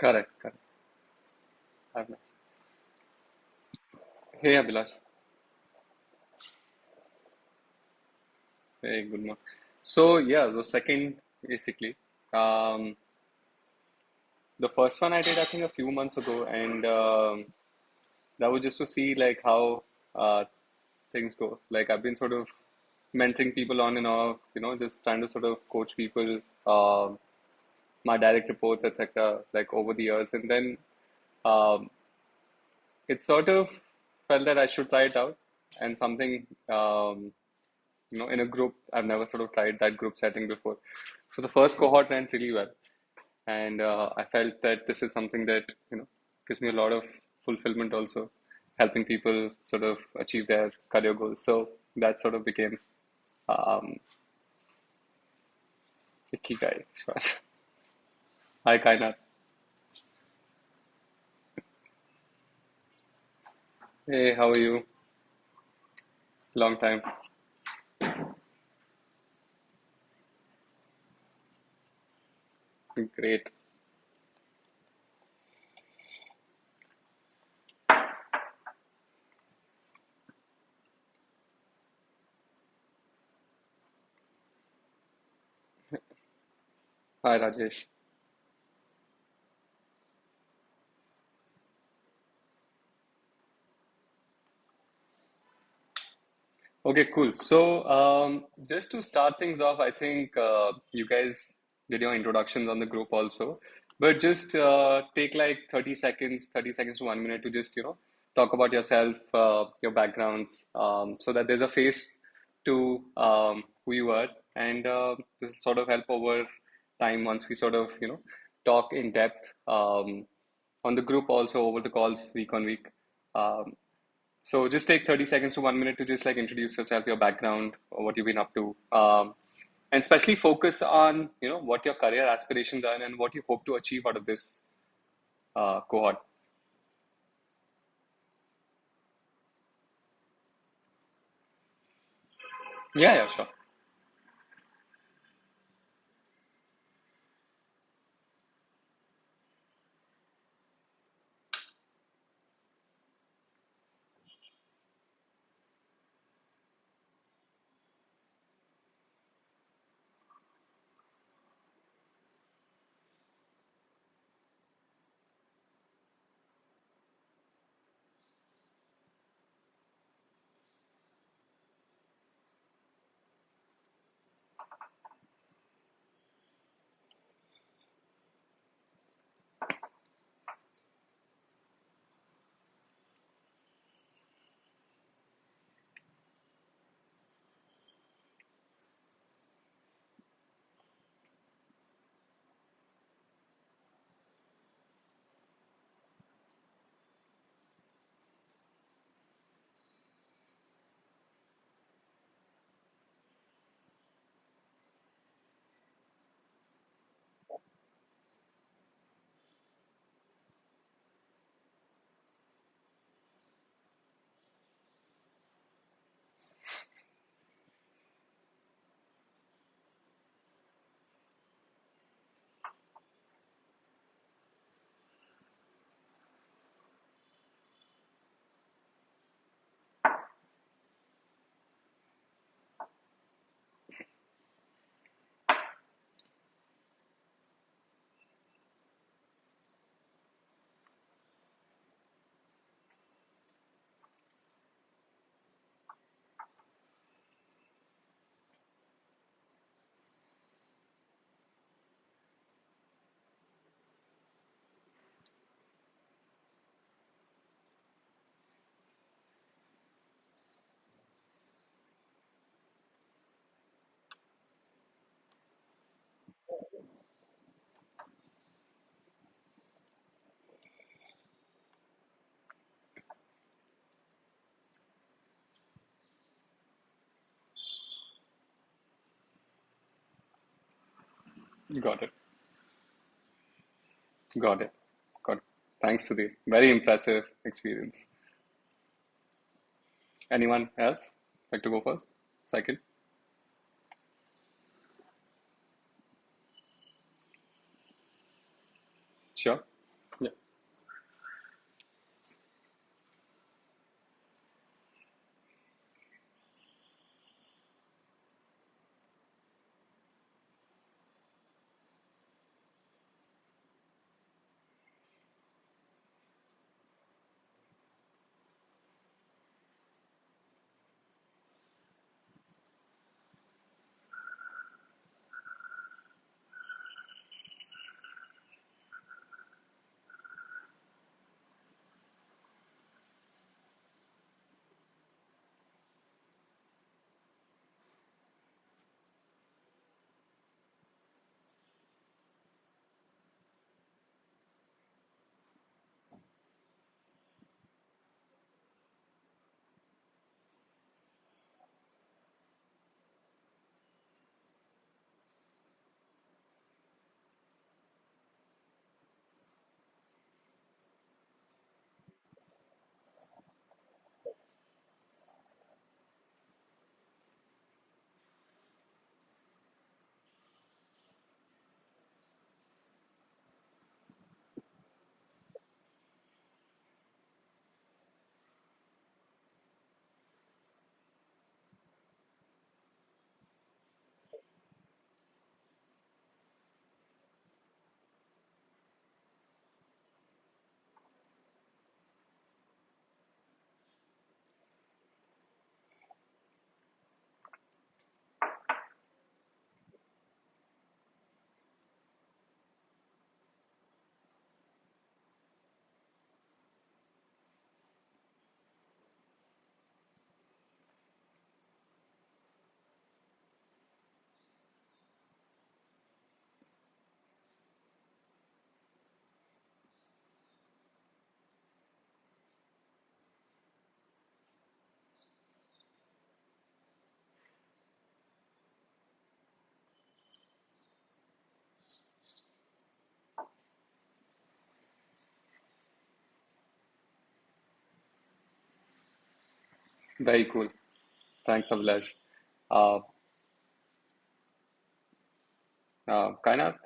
Correct, correct. Abhilash. Hey, Abhilash. Hey, good morning. So, yeah, the second, basically, um, the first one I did, I think, a few months ago, and that was just to see like how things go. Like I've been sort of mentoring people on and off, just trying to sort of coach people, my direct reports, etc. Like over the years, and then um, it sort of felt that I should try it out, and something. In a group. I've never sort of tried that group setting before. So the first cohort went really well, and I felt that this is something that gives me a lot of fulfillment also, helping people sort of achieve their career goals. So that sort of became um, ikigai. Sure. Hi, Kainat. Hey, how are you? Long time. Great. Hi, Rajesh. Okay, cool. So, just to start things off, I think you guys did your introductions on the group also, but just take like 30 seconds to 1 minute to just, talk about yourself, your backgrounds, so that there's a face to who you are, and this will sort of help over time once we sort of, talk in depth on the group also over the calls week on week. Um, so just take 30 seconds to 1 minute to just like introduce yourself, your background, or what you've been up to. And especially focus on, what your career aspirations are and what you hope to achieve out of this cohort. Yeah, yeah, sure. Got it. Got it. Got it. Thanks, Sudhir. Very impressive experience. Anyone else like to go first? Second? Sure. Very cool. Thanks, Abhilash. Uh, Kainath?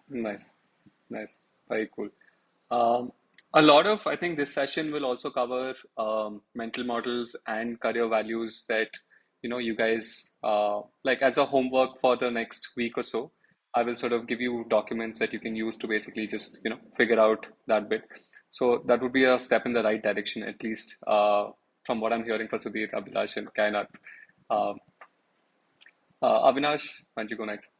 Nice, nice, very cool. Um, a lot of, I think this session will also cover mental models and career values that, you guys, like as a homework for the next week or so. I will sort of give you documents that you can use to basically just, figure out that bit. So that would be a step in the right direction, at least from what I'm hearing for Sudhir, Abhilash, and Kainat. Um Avinash, why don't you go next?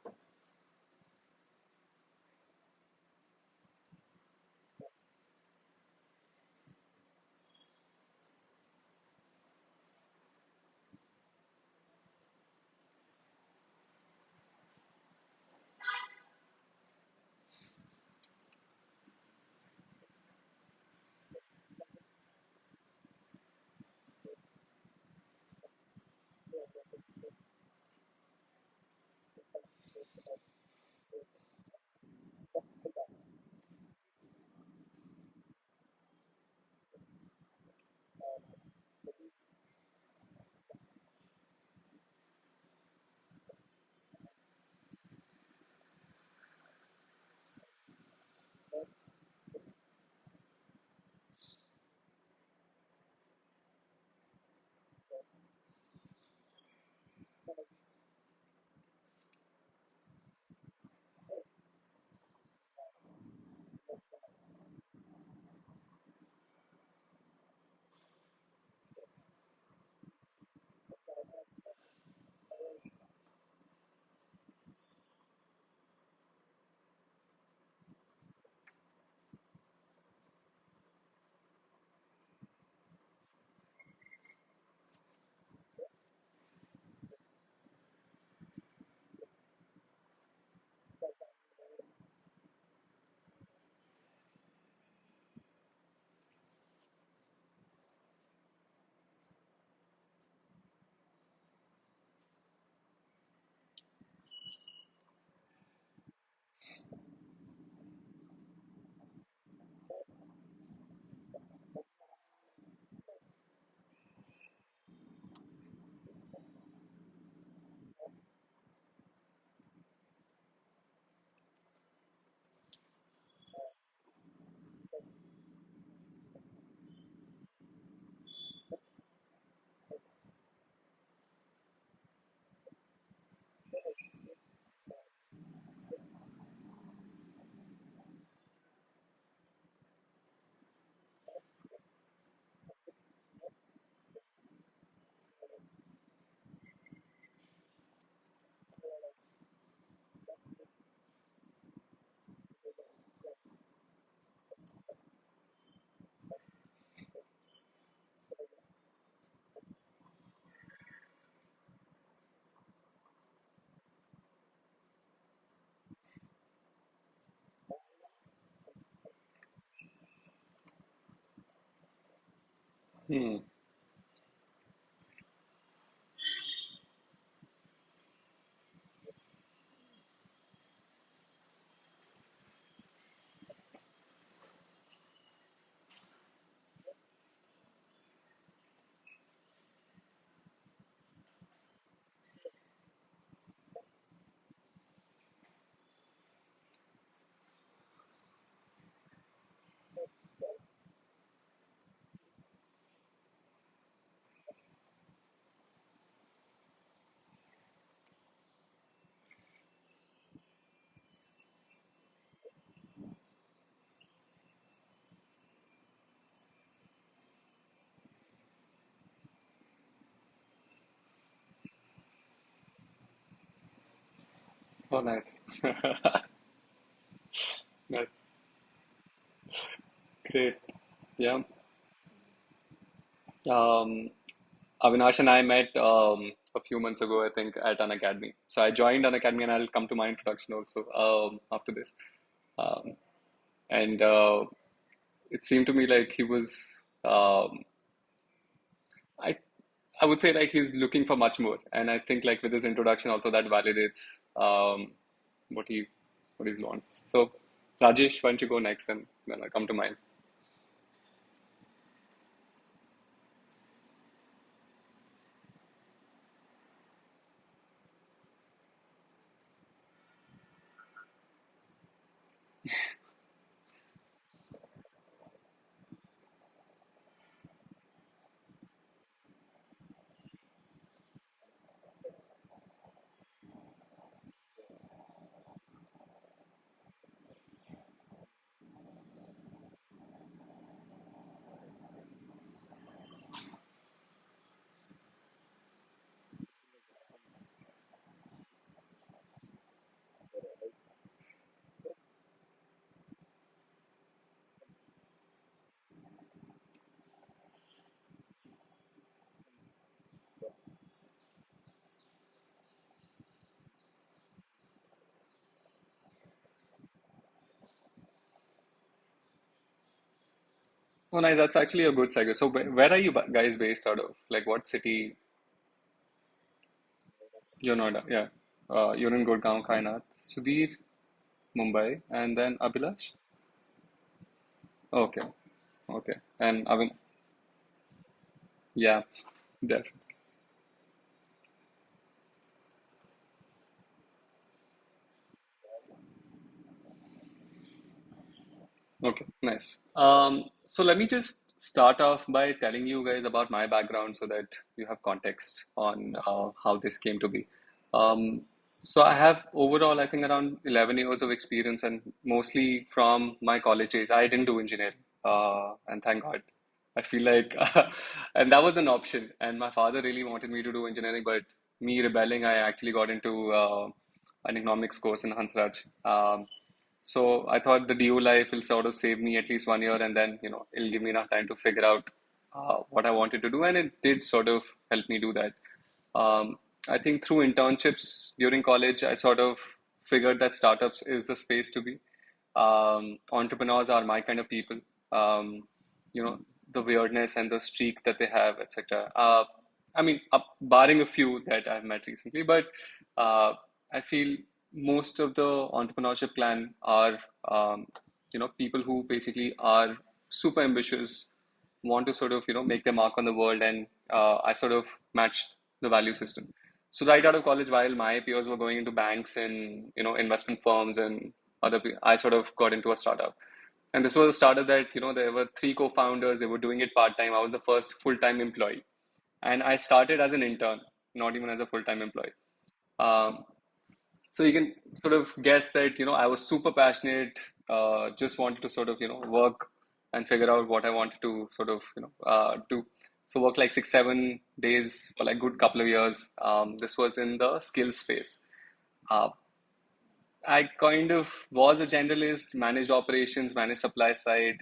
Hmm. Oh, nice. Nice. Great. Yeah. Um, Avinash and I met a few months ago, I think, at an academy. So I joined an academy, and I'll come to my introduction also after this. Um, and it seemed to me like he was, I, I would say like he's looking for much more. And I think like with his introduction also that validates what he what he wants. So Rajesh, why don't you go next, and then I'll come to mine. Oh, nice. That's actually a good segue. So, where are you guys based out of? Like, what city? You're Noida, yeah. You're in Gurgaon, Kainat. Sudhir, Mumbai, and then Abhilash? Okay, okay. And Avin, yeah, there. Okay, nice. So let me just start off by telling you guys about my background so that you have context on how this came to be. Um, so I have overall, I think, around 11 years of experience, and mostly from my college age. I didn't do engineering, and thank God. I feel like, and that was an option. And my father really wanted me to do engineering, but me rebelling, I actually got into an economics course in Hansraj. So I thought the DU life will sort of save me at least 1 year, and then it'll give me enough time to figure out what I wanted to do, and it did sort of help me do that. Um, I think through internships during college, I sort of figured that startups is the space to be. Entrepreneurs are my kind of people. Um, you know, the weirdness and the streak that they have, etc. I mean, barring a few that I've met recently, but uh, I feel most of the entrepreneurship clan are, people who basically are super ambitious, want to sort of, make their mark on the world, and I sort of matched the value system. So right out of college, while my peers were going into banks and, investment firms and I sort of got into a startup. And this was a startup that, there were three co-founders. They were doing it part-time. I was the first full-time employee. And I started as an intern, not even as a full-time employee. Um, so you can sort of guess that, I was super passionate, just wanted to sort of, work and figure out what I wanted to sort of, do. So work like 6, 7 days for like good couple of years. This was in the skills space. Uh, I kind of was a generalist, managed operations, managed supply side,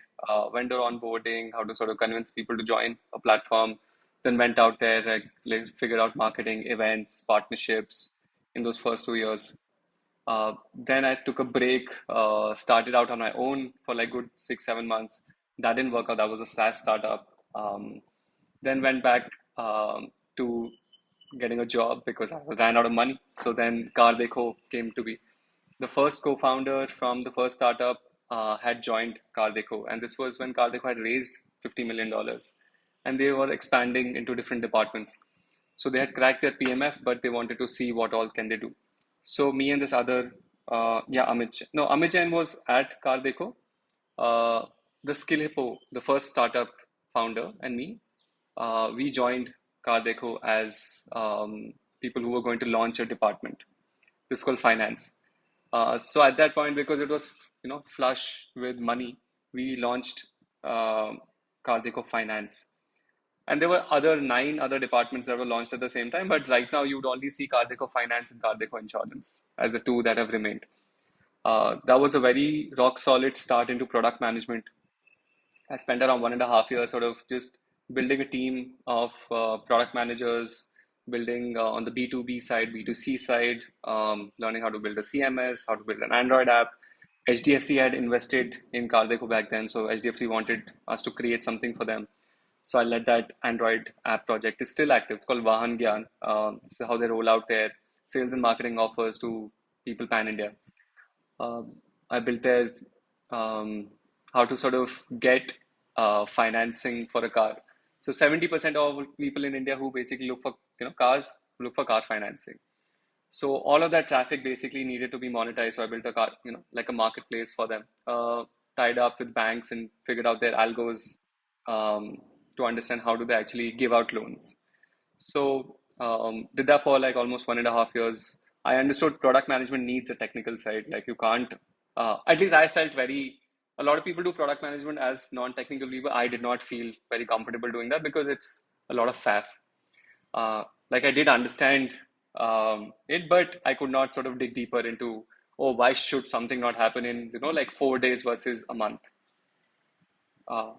vendor onboarding, how to sort of convince people to join a platform. Then went out there, like, figured out marketing, events, partnerships in those first 2 years. Then I took a break, started out on my own for like good 6, 7 months. That didn't work out. That was a SaaS startup. Then went back to getting a job because I ran out of money. So then Car came to be. The first co-founder from the first startup had joined Car, and this was when Car had raised $50 million, and they were expanding into different departments. So they had cracked their PMF, but they wanted to see what all can they do. So me and this other, Amit Jain was at Car uh, the Skill Hippo, the first startup founder, and me, we joined Car as people who were going to launch a department. This is called finance. So at that point, because it was flush with money, we launched uh, Car Finance. And there were other 9 other departments that were launched at the same time. But right now, you would only see Car Finance and Car Insurance as the two that have remained. That was a very rock solid start into product management. I spent around 1.5 years sort of just building a team of product managers, building on the B2B side, B2C side, learning how to build a CMS, how to build an Android app. HDFC had invested in Cardeco back then, so HDFC wanted us to create something for them. So I led that Android app project. It's still active. It's called Vahan Gyan. This is how they roll out their sales and marketing offers to people pan India. I built their how to sort of get financing for a car. So 70% of people in India who basically look for cars look for car financing. So all of that traffic basically needed to be monetized. So I built a car, like a marketplace for them, tied up with banks and figured out their algos to understand how do they actually give out loans. So did that for like almost 1.5 years. I understood product management needs a technical side. Like you can't, at least I felt very, a lot of people do product management as non-technical people. I did not feel very comfortable doing that because it's a lot of faff. Like I did understand it, but I could not sort of dig deeper into, oh, why should something not happen in, like 4 days versus a month? Uh,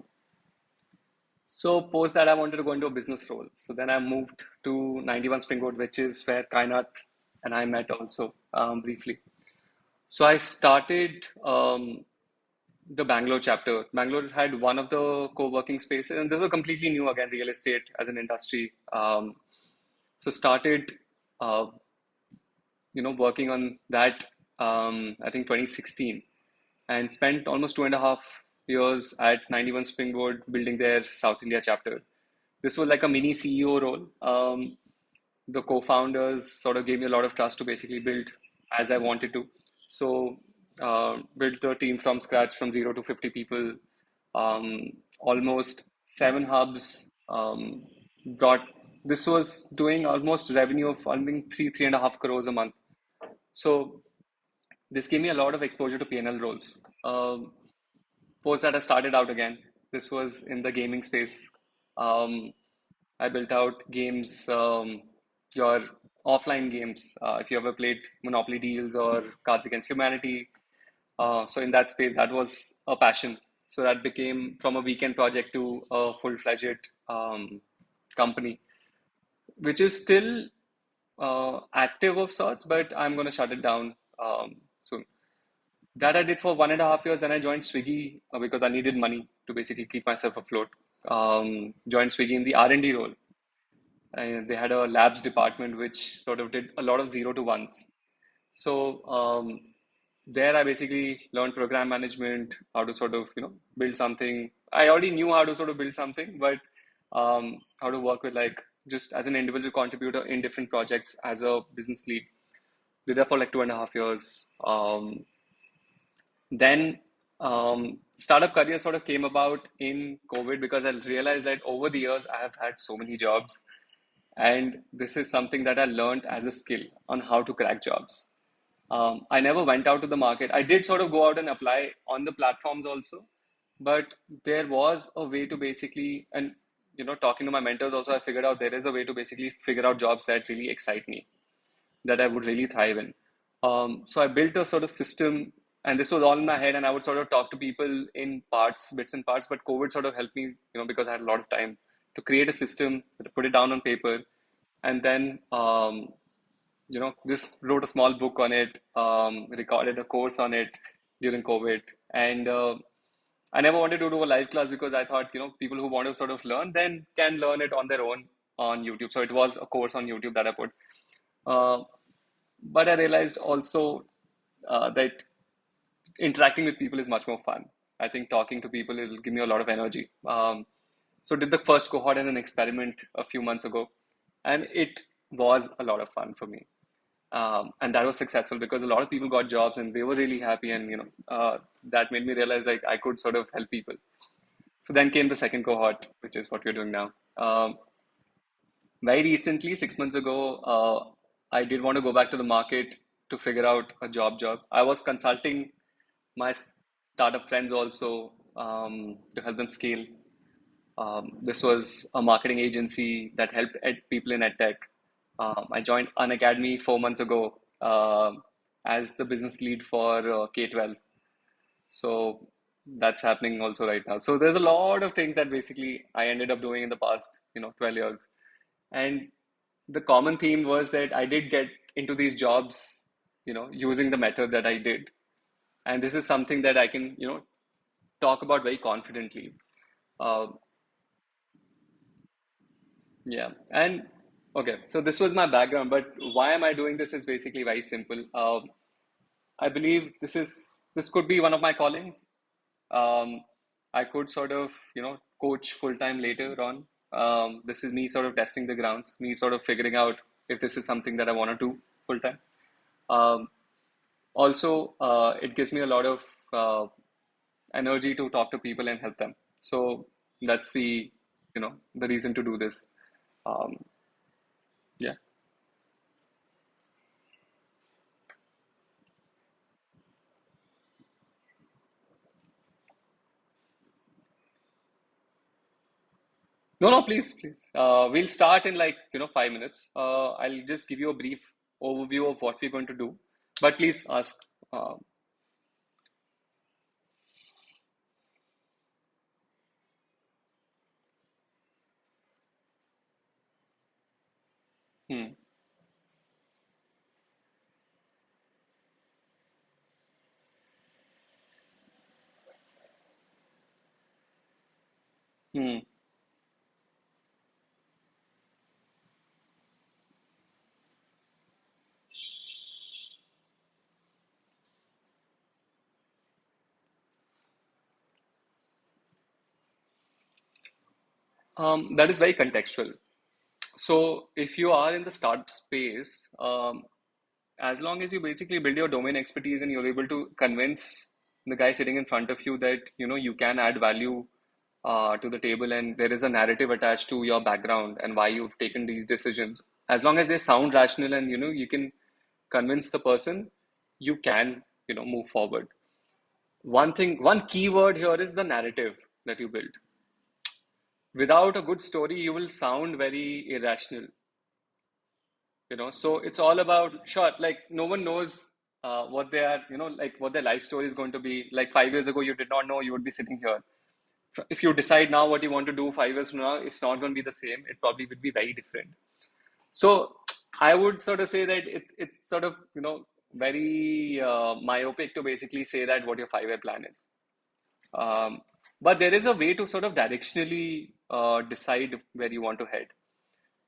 So post that I wanted to go into a business role. So then I moved to 91 Springboard, which is where Kainath and I met also briefly. So I started the Bangalore chapter. Bangalore had one of the co-working spaces, and this was completely new again, real estate as an industry. So started, uh, working on that. I think 2016, and spent almost 2.5 years at 91 Springboard building their South India chapter. This was like a mini CEO role. The co-founders sort of gave me a lot of trust to basically build as I wanted to. So built the team from scratch from 0 to 50 people, almost 7 hubs. Brought This was doing almost revenue of I think 3.5 crores a month. So this gave me a lot of exposure to P&L roles. Post that I started out again. This was in the gaming space. Um, I built out games, your offline games. If you ever played Monopoly Deals or Cards Against Humanity, so in that space, that was a passion. So that became from a weekend project to a full-fledged company, which is still active of sorts, but I'm going to shut it down soon. That I did for 1.5 years, and I joined Swiggy because I needed money to basically keep myself afloat. Joined Swiggy in the R&D role. And they had a labs department which sort of did a lot of 0 to 1s. So there I basically learned program management, how to sort of build something. I already knew how to sort of build something, but how to work with like just as an individual contributor in different projects as a business lead. Did that for like 2.5 years. Then startup career sort of came about in COVID because I realized that over the years I have had so many jobs, and this is something that I learned as a skill on how to crack jobs. I never went out to the market. I did sort of go out and apply on the platforms also, but there was a way to basically, and talking to my mentors also, I figured out there is a way to basically figure out jobs that really excite me, that I would really thrive in. So I built a sort of system, and this was all in my head, and I would sort of talk to people in parts, bits and parts. But COVID sort of helped me, because I had a lot of time to create a system, to put it down on paper, and then just wrote a small book on it, recorded a course on it during COVID, and I never wanted to do a live class because I thought, people who want to sort of learn then can learn it on their own on YouTube. So it was a course on YouTube that I put. Uh, but I realized also that interacting with people is much more fun. I think talking to people will give me a lot of energy. So did the first cohort as an experiment a few months ago, and it was a lot of fun for me. And that was successful because a lot of people got jobs and they were really happy, and that made me realize like I could sort of help people. So then came the second cohort, which is what we're doing now. Very recently, 6 months ago, I did want to go back to the market to figure out a job. I was consulting my startup friends also to help them scale. This was a marketing agency that helped people in edtech. I joined An Academy 4 months ago as the business lead for K-12. So that's happening also right now. So there's a lot of things that basically I ended up doing in the past, 12 years. And the common theme was that I did get into these jobs, using the method that I did. And this is something that I can, talk about very confidently. Uh, yeah. And okay, so this was my background, but why am I doing this is basically very simple. I believe this could be one of my callings. Um, I could sort of, coach full time later on. This is me sort of testing the grounds, me sort of figuring out if this is something that I want to do full time. Um, Also, it gives me a lot of energy to talk to people and help them. So that's the reason to do this. Um, yeah. No, no, please. We'll start in like, 5 minutes. I'll just give you a brief overview of what we're going to do, but please ask. Uh, hmm, hmm. That is very contextual. So if you are in the startup space, as long as you basically build your domain expertise and you're able to convince the guy sitting in front of you that you can add value to the table, and there is a narrative attached to your background and why you've taken these decisions, as long as they sound rational and you can convince the person, you can move forward. One key word here is the narrative that you build. Without a good story you will sound very irrational. So it's all about, sure, like no one knows what they are, like what their life story is going to be. Like 5 years ago you did not know you would be sitting here. If you decide now what you want to do 5 years from now, it's not going to be the same. It probably would be very different. So I would sort of say that it's sort of very myopic to basically say that what your 5 year plan is. um, but there is a way to sort of directionally decide where you want to head.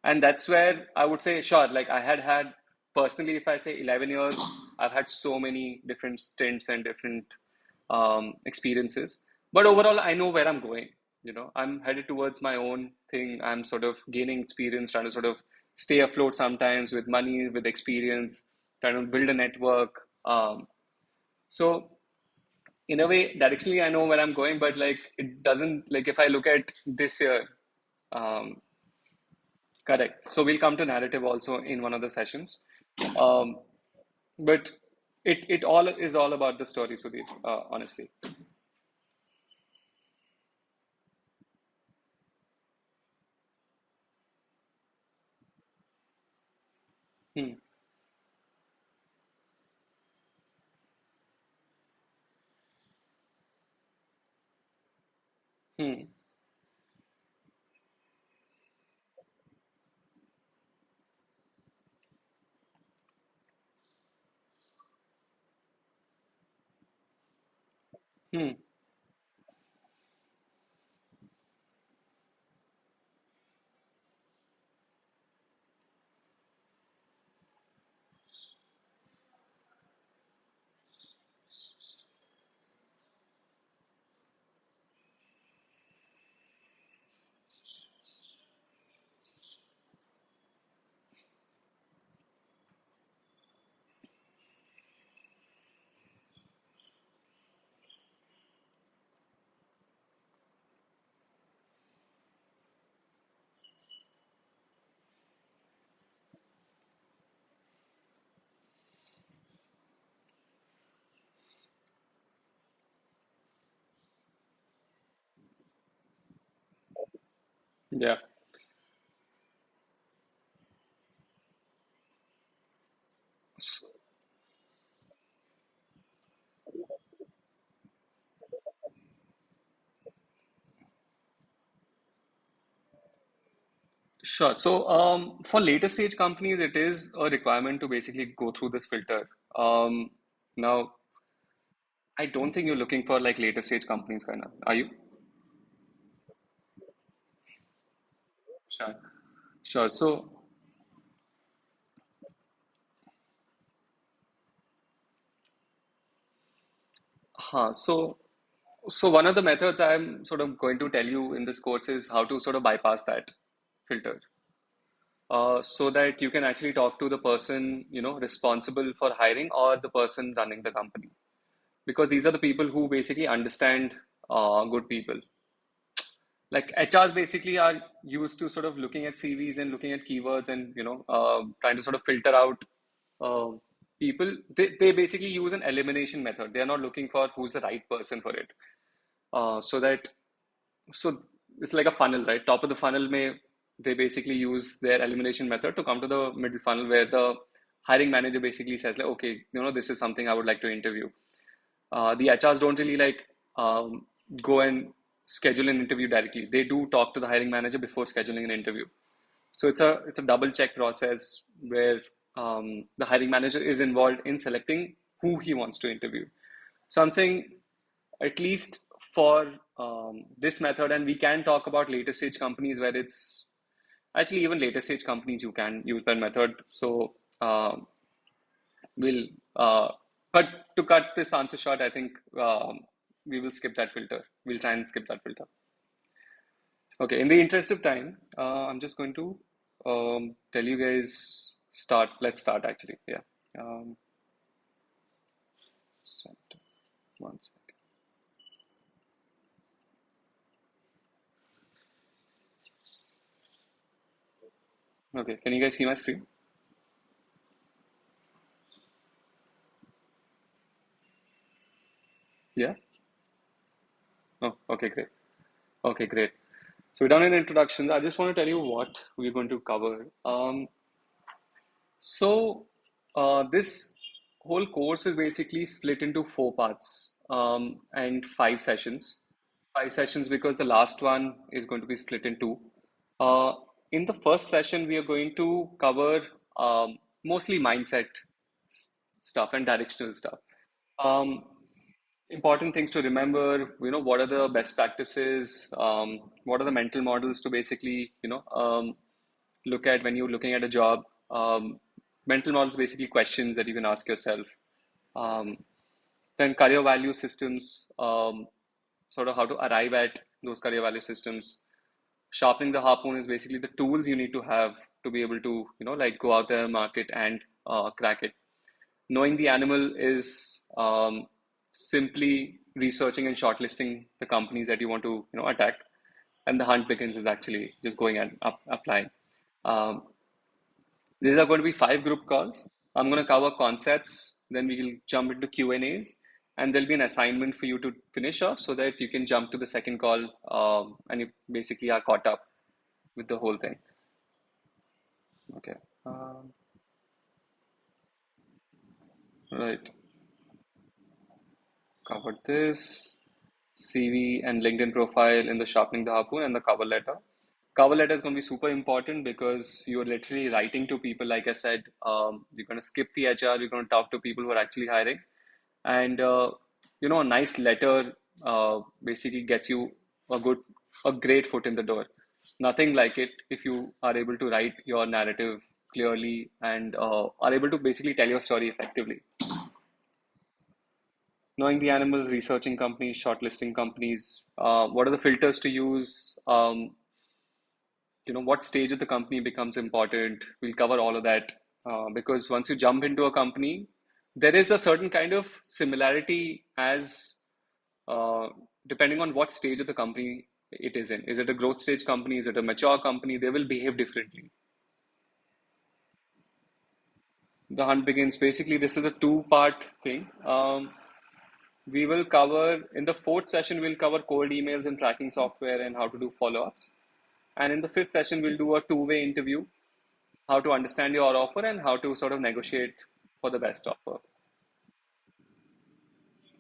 And that's where I would say, sure, like I had personally, if I say 11 years, I've had so many different stints and different experiences. But overall, I know where I'm going. I'm headed towards my own thing. I'm sort of gaining experience, trying to sort of stay afloat sometimes with money, with experience, trying to build a network. So in a way, directionally, I know where I'm going, but like it doesn't, like if I look at this year, um, correct. So we'll come to narrative also in one of the sessions. Um, but it all is all about the story, Sudhir, honestly. Hmm. Hmm. Hmm. Yeah. Sure. So, for later stage companies, it is a requirement to basically go through this filter. Now, I don't think you're looking for like later stage companies, kind of. Are you? Sure. Sure. So one of the methods I'm sort of going to tell you in this course is how to sort of bypass that filter, so that you can actually talk to the person, responsible for hiring or the person running the company, because these are the people who basically understand good people. Like HRs basically are used to sort of looking at CVs and looking at keywords and trying to sort of filter out uh, people. They basically use an elimination method. They are not looking for who's the right person for it. So that so it's like a funnel, right? Top of the funnel may they basically use their elimination method to come to the middle funnel where the hiring manager basically says like, okay, this is something I would like to interview. The HRs don't really like go and schedule an interview directly. They do talk to the hiring manager before scheduling an interview. So it's a double check process where the hiring manager is involved in selecting who he wants to interview. So I'm saying at least for this method, and we can talk about later stage companies where it's actually even later stage companies you can use that method. So we'll but to cut this answer short, I think we will skip that filter. We'll try and skip that filter. Okay, in the interest of time, I'm just going to tell you guys start. Let's start actually. Yeah. Um, so- one second. Okay, can you guys see my screen? Yeah. Oh, okay, great. Okay, great. So we're done in introductions. I just want to tell you what we're going to cover. So this whole course is basically split into four parts and five sessions. Five sessions because the last one is going to be split in two. Uh, in the first session, we are going to cover mostly mindset stuff and directional stuff. Um, Important things to remember, what are the best practices, what are the mental models to basically, look at when you're looking at a job. Mental models basically questions that you can ask yourself. Um, then career value systems, sort of how to arrive at those career value systems. Sharpening the harpoon is basically the tools you need to have to be able to, like go out there, market, and crack it. Knowing the animal is simply researching and shortlisting the companies that you want to, attack, and the hunt begins is actually just going and applying. Um, these are going to be five group calls. I'm going to cover concepts, then we will jump into Q and A's, and there'll be an assignment for you to finish off so that you can jump to the second call, and you basically are caught up with the whole thing. Okay. Um, right. Covered this. CV and LinkedIn profile in the sharpening the harpoon and the cover letter. Cover letter is going to be super important because you're literally writing to people. Like I said, you're going to skip the HR. You're going to talk to people who are actually hiring, and a nice letter basically gets you a great foot in the door. Nothing like it if you are able to write your narrative clearly and are able to basically tell your story effectively. Knowing the animals, researching companies, shortlisting companies, what are the filters to use, what stage of the company becomes important. We'll cover all of that because once you jump into a company, there is a certain kind of similarity as uh, depending on what stage of the company it is in. Is it a growth stage company? Is it a mature company? They will behave differently. The hunt begins. Basically, this is a two-part thing. We will cover in the fourth session, we'll cover cold emails and tracking software and how to do follow-ups. And in the fifth session, we'll do a two-way interview, how to understand your offer and how to sort of negotiate for the best offer.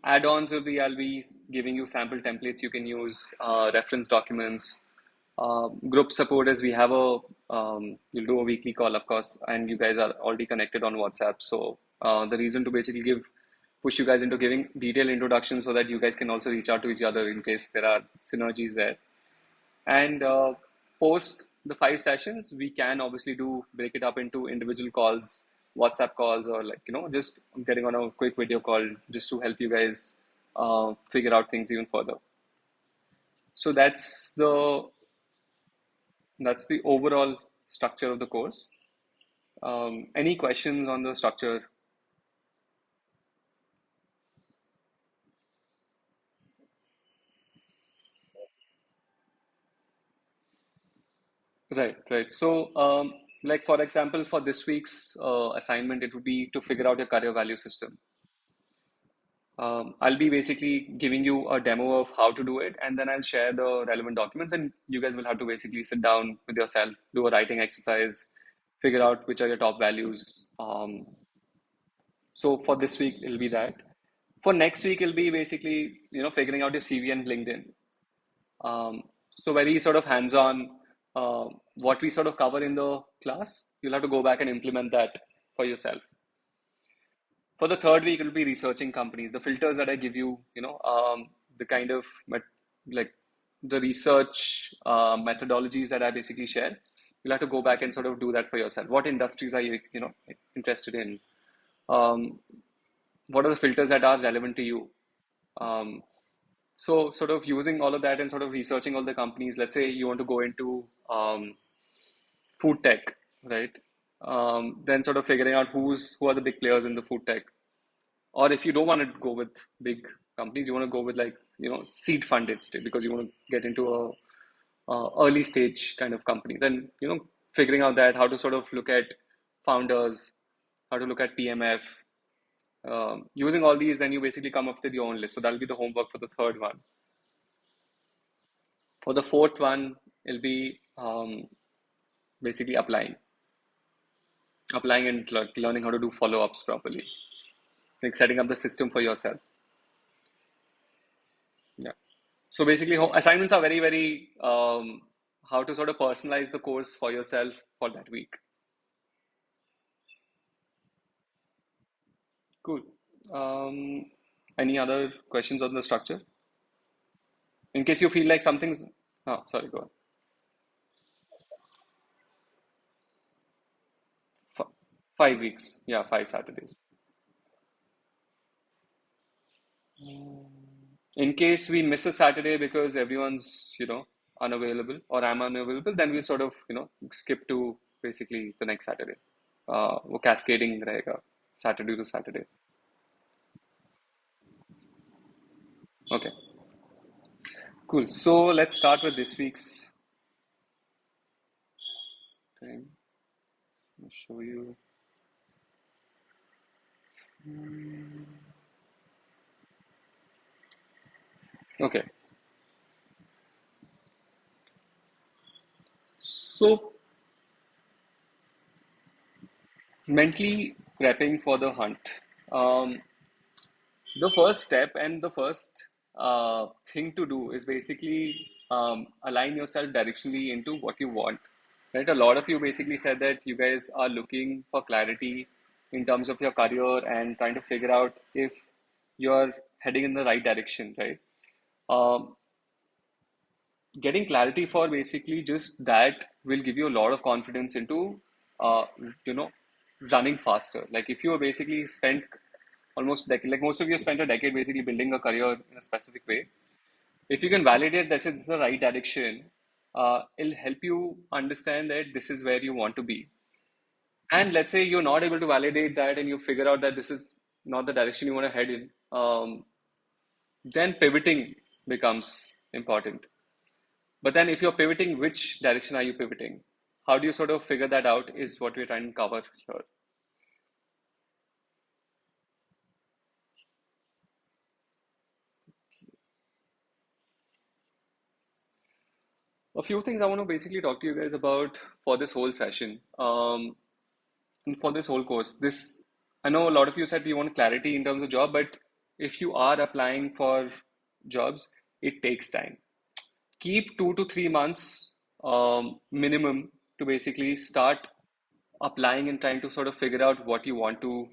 Add-ons will be, I'll be giving you sample templates you can use, reference documents, group support as we have you'll do a weekly call, of course, and you guys are already connected on WhatsApp. So the reason to basically push you guys into giving detailed introductions so that you guys can also reach out to each other in case there are synergies there. And post the five sessions, we can obviously break it up into individual calls, WhatsApp calls, or like, just getting on a quick video call just to help you guys figure out things even further. So that's the overall structure of the course. Any questions on the structure? Right, right. So, like for example, for this week's assignment, it would be to figure out your career value system. I'll be basically giving you a demo of how to do it, and then I'll share the relevant documents, and you guys will have to basically sit down with yourself, do a writing exercise, figure out which are your top values. So for this week, it'll be that. For next week, it'll be basically, figuring out your CV and LinkedIn. So very sort of hands-on, what we sort of cover in the class, you'll have to go back and implement that for yourself. For the third week, it'll be researching companies. The filters that I give you, the kind of like the research methodologies that I basically share, you'll have to go back and sort of do that for yourself. What industries are you, interested in? Um, what are the filters that are relevant to you? Um, so sort of using all of that and sort of researching all the companies. Let's say you want to go into food tech, right? Then sort of figuring out who are the big players in the food tech. Or if you don't want to go with big companies, you want to go with like, seed funded still because you want to get into a early stage kind of company. Then, figuring out that how to sort of look at founders, how to look at PMF, using all these, then you basically come up with your own list. So that'll be the homework for the third one. For the fourth one, it'll be basically applying and learning how to do follow-ups properly, like setting up the system for yourself. Yeah. So basically, assignments are very, very how to sort of personalize the course for yourself for that week. Cool. Um, any other questions on the structure? In case you feel like something's, oh, sorry, go on. 5 weeks. Yeah, 5 Saturdays. In case we miss a Saturday because everyone's, unavailable or I'm unavailable, then we'll sort of, skip to basically the next Saturday. वो cascading रहेगा Saturday to Saturday. Okay, cool. So let's start with this week's thing. I'll show you. Okay, so mentally prepping for the hunt. Um, the first step and the first thing to do is basically align yourself directionally into what you want. Right? A lot of you basically said that you guys are looking for clarity in terms of your career and trying to figure out if you're heading in the right direction, right? Um, getting clarity for basically just that will give you a lot of confidence into, uh, you know, running faster. Like if you basically spent almost decade, like most of you spent a decade basically building a career in a specific way. If you can validate that this is the right direction, it'll help you understand that this is where you want to be. And let's say you're not able to validate that and you figure out that this is not the direction you want to head in, then pivoting becomes important. But then if you're pivoting, which direction are you pivoting? How do you sort of figure that out is what we're trying to cover here. A few things I want to basically talk to you guys about for this whole session, and for this whole course. This I know a lot of you said you want clarity in terms of job, but if you are applying for jobs, it takes time. Keep 2 to 3 months minimum to basically start applying and trying to sort of figure out what you want to,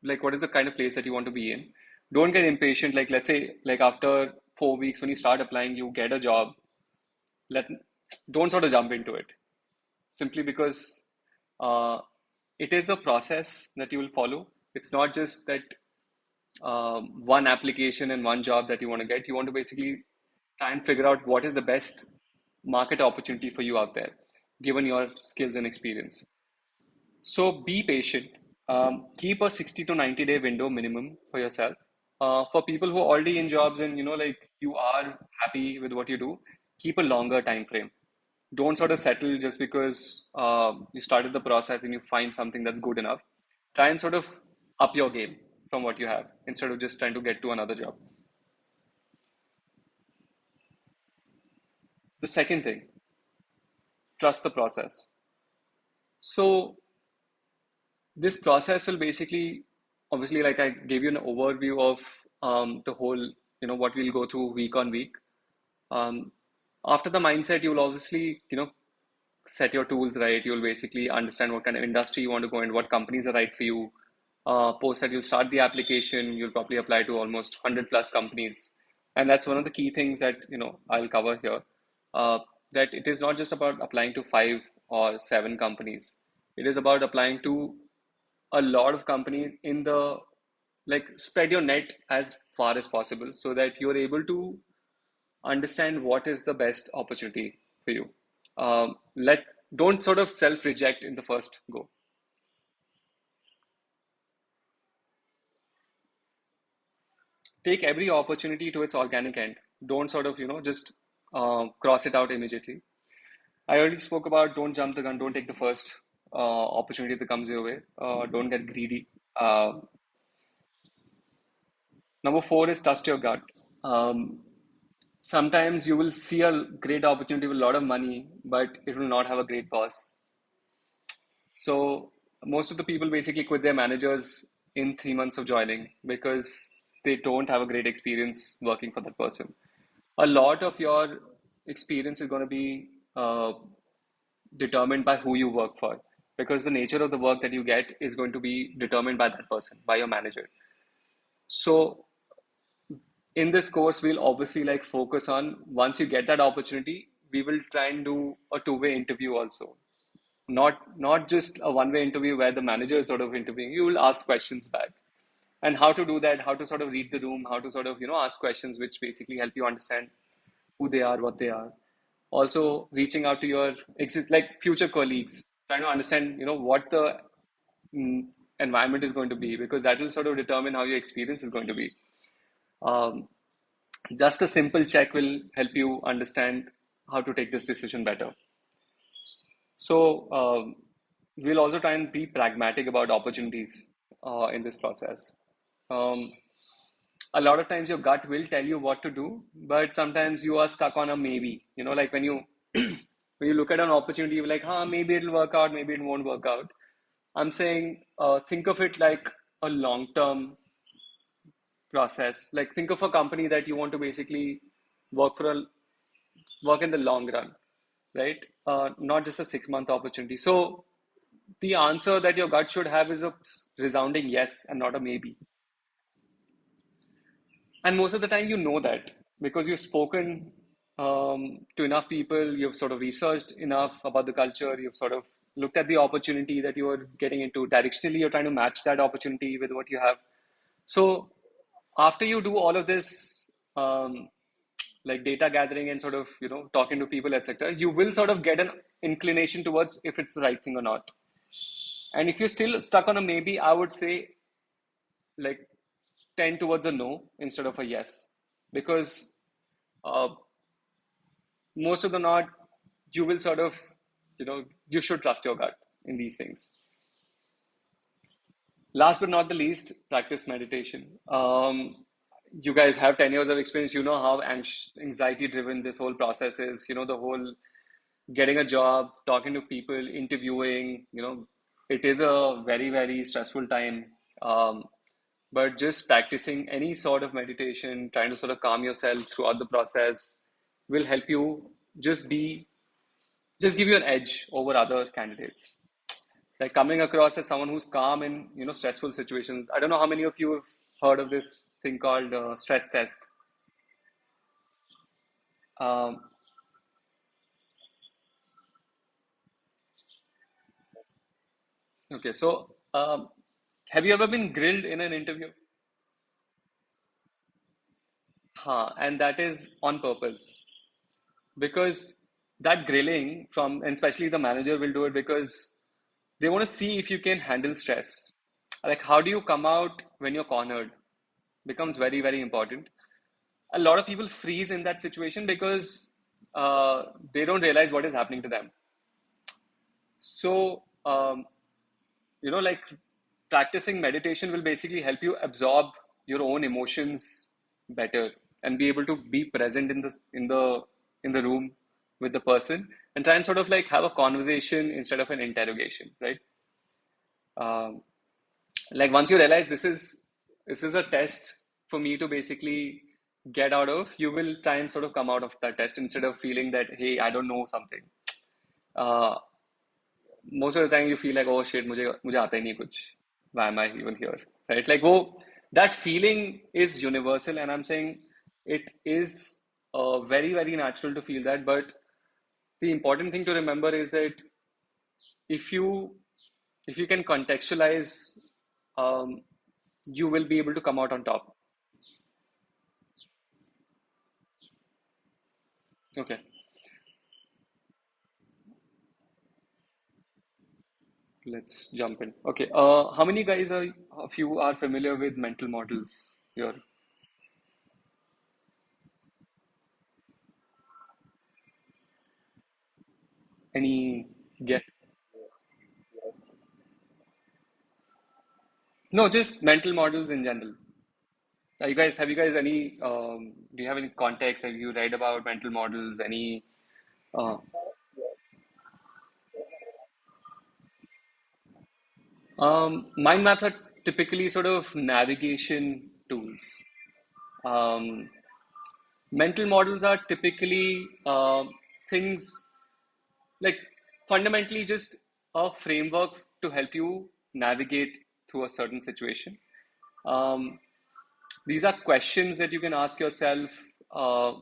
like, what is the kind of place that you want to be in. Don't get impatient. Like, let's say, like, after 4 weeks, when you start applying, you get a job. Let Don't sort of jump into it simply because uh, it is a process that you will follow. It's not just that one application and one job that you want to get. You want to basically try and figure out what is the best market opportunity for you out there, given your skills and experience. So be patient. Keep a 60 to 90-day window minimum for yourself. For people who are already in jobs and like you are happy with what you do, keep a longer time frame. Don't sort of settle just because you started the process and you find something that's good enough. Try and sort of up your game from what you have instead of just trying to get to another job. The second thing, trust the process. So this process will basically, obviously, like I gave you an overview of the whole, what we'll go through week on week. Um, After the mindset, you'll obviously, set your tools right. You'll basically understand what kind of industry you want to go in, what companies are right for you. Post that, you'll start the application. You'll probably apply to almost 100 plus companies. And that's one of the key things that, I'll cover here. Uh, that it is not just about applying to 5 or 7 companies. It is about applying to a lot of companies in the, like, spread your net as far as possible so that you're able to understand what is the best opportunity for you. Let Don't sort of self reject in the first go. Take every opportunity to its organic end. Don't sort of just cross it out immediately. I already spoke about don't jump the gun, don't take the first opportunity that comes your way. Don't get greedy. Number four is trust your gut. Um, Sometimes you will see a great opportunity with a lot of money, but it will not have a great boss. So most of the people basically quit their managers in 3 months of joining because they don't have a great experience working for that person. A lot of your experience is going to be determined by who you work for because the nature of the work that you get is going to be determined by that person, by your manager. So in this course, we'll obviously like focus on once you get that opportunity, we will try and do a two-way interview also. Not just a one-way interview where the manager is sort of interviewing. You will ask questions back. And how to do that, how to sort of read the room, how to sort of, ask questions which basically help you understand who they are, what they are. Also reaching out to your like future colleagues, trying to understand, what the mm, environment is going to be because that will sort of determine how your experience is going to be. Um, just a simple check will help you understand how to take this decision better. So we'll also try and be pragmatic about opportunities in this process. Um, a lot of times your gut will tell you what to do, but sometimes you are stuck on a maybe. Like when you when you look at an opportunity, you're like, huh, maybe it'll work out, maybe it won't work out. I'm saying think of it like a long-term process. Like think of a company that you want to basically work for a work in the long run, right? Not just a 6 month opportunity. So the answer that your gut should have is a resounding yes and not a maybe. And most of the time, you know that because you've spoken to enough people, you've sort of researched enough about the culture, you've sort of looked at the opportunity that you are getting into. Directionally, you're trying to match that opportunity with what you have. So after you do all of this, like data gathering and sort of talking to people, etc., you will sort of get an inclination towards if it's the right thing or not. And if you're still stuck on a maybe, I would say like tend towards a no instead of a yes, because uh, most of the not, you will sort of, you should trust your gut in these things. Last but not the least, practice meditation. You guys have 10 years of experience. You know how anxiety driven this whole process is. The whole getting a job, talking to people, interviewing, it is a very, very stressful time. Um, but just practicing any sort of meditation, trying to sort of calm yourself throughout the process will help you just be, just give you an edge over other candidates. Like coming across as someone who's calm in, stressful situations. I don't know how many of you have heard of this thing called stress test. Um, okay, so have you ever been grilled in an interview? And that is on purpose because that grilling from, and especially the manager will do it because they want to see if you can handle stress. Like, how do you come out when you're cornered? Becomes very, very important. A lot of people freeze in that situation because they don't realize what is happening to them. So, like practicing meditation will basically help you absorb your own emotions better and be able to be present in the room with the person and try and sort of like have a conversation instead of an interrogation, right? Um, like once you realize this is a test for me to basically get out of, you will try and sort of come out of that test instead of feeling that, hey, I don't know something. uh, Most of the time you feel like, oh shit, मुझे मुझे आता ही नहीं कुछ, why am I even here, right? Like वो, that feeling is universal, and I'm saying it is very, very natural to feel that. But the important thing to remember is that if you if you can contextualize, um, you will be able to come out on top. Okay, let's jump in. Okay, how many guys are of you are familiar with mental models here? Any guess? No, just mental models in general. Have you guys any, do you have any context? Have you read about mental models? Any, uh, mind maps are typically sort of navigation tools. Um, Mental models are typically things like fundamentally just a framework to help you navigate through a certain situation. Um, these are questions that you can ask yourself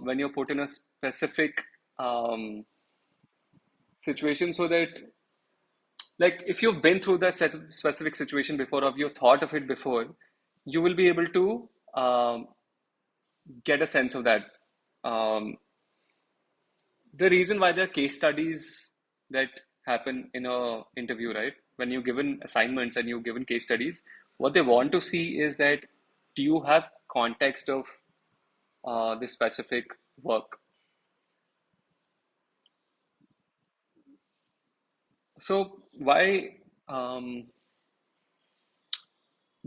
when you're put in a specific situation, so that, like, if you've been through that specific situation before, or you've thought of it before, you will be able to get a sense of that. Um, the reason why there are case studies that happen in a interview, right? When you're given assignments and you're given case studies, what they want to see is that, do you have context of this specific work? So why,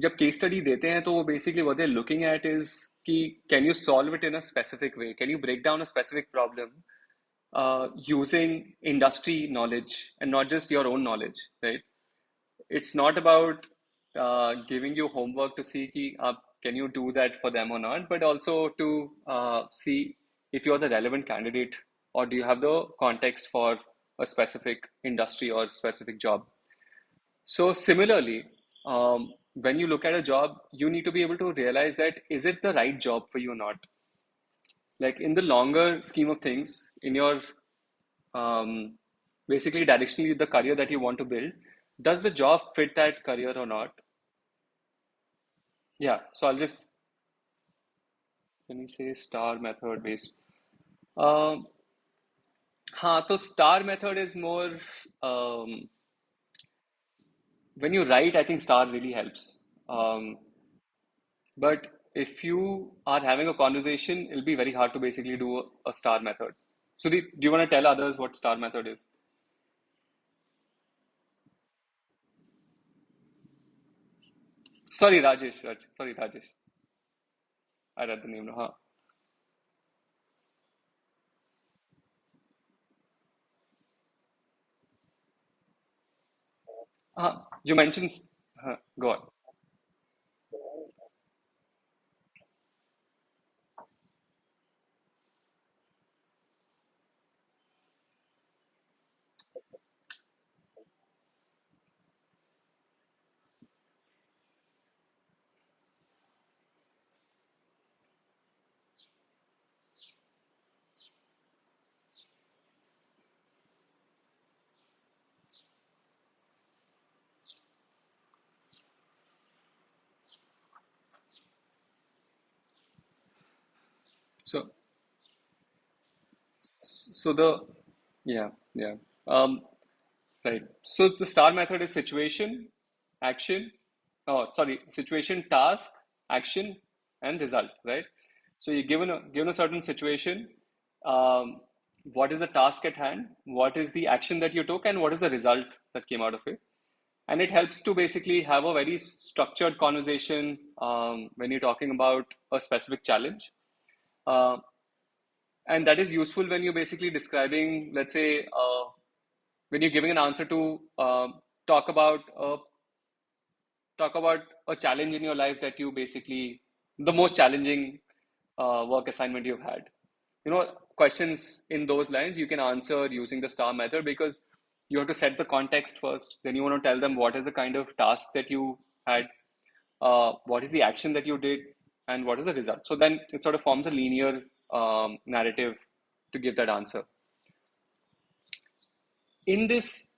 जब case study देते हैं तो वो basically what they're looking at is कि can you solve it in a specific way? Can you break down a specific problem using industry knowledge and not just your own knowledge, right? It's not about giving you homework to see कि can you do that for them or not, but also to see if you're the relevant candidate, or do you have the context for a specific industry or specific job. So similarly, when you look at a job, you need to be able to realize that, is it the right job for you or not? Like in the longer scheme of things, in your um, basically directionally the career that you want to build, does the job fit that career or not? Yeah. So I'll just, when you say star method based, um, so star method is more, um, when you write, I think star really helps. Um, But if you are having a conversation, it'll be very hard to basically do a star method. So do you want to tell others what star method is? Sorry, Rajesh. Sorry, Rajesh. I read the name now. You mentioned, go on. So, so the, yeah, yeah. Um, right. So the STAR method is situation, action, oh, sorry, situation, task, action, and result, right? So you're given a certain situation, um, what is the task at hand, what is the action that you took, and what is the result that came out of it. And it helps to basically have a very structured conversation when you're talking about a specific challenge. Uh, and that is useful when you're basically describing, let's say, when you're giving an answer to talk about a talk about a challenge in your life that you basically the most challenging work assignment you've had. Questions in those lines you can answer using the star method because you have to set the context first. Then you want to tell them what is the kind of task that you had, what is the action that you did, and what is the result. So then it sort of forms a linear narrative to give that answer. In this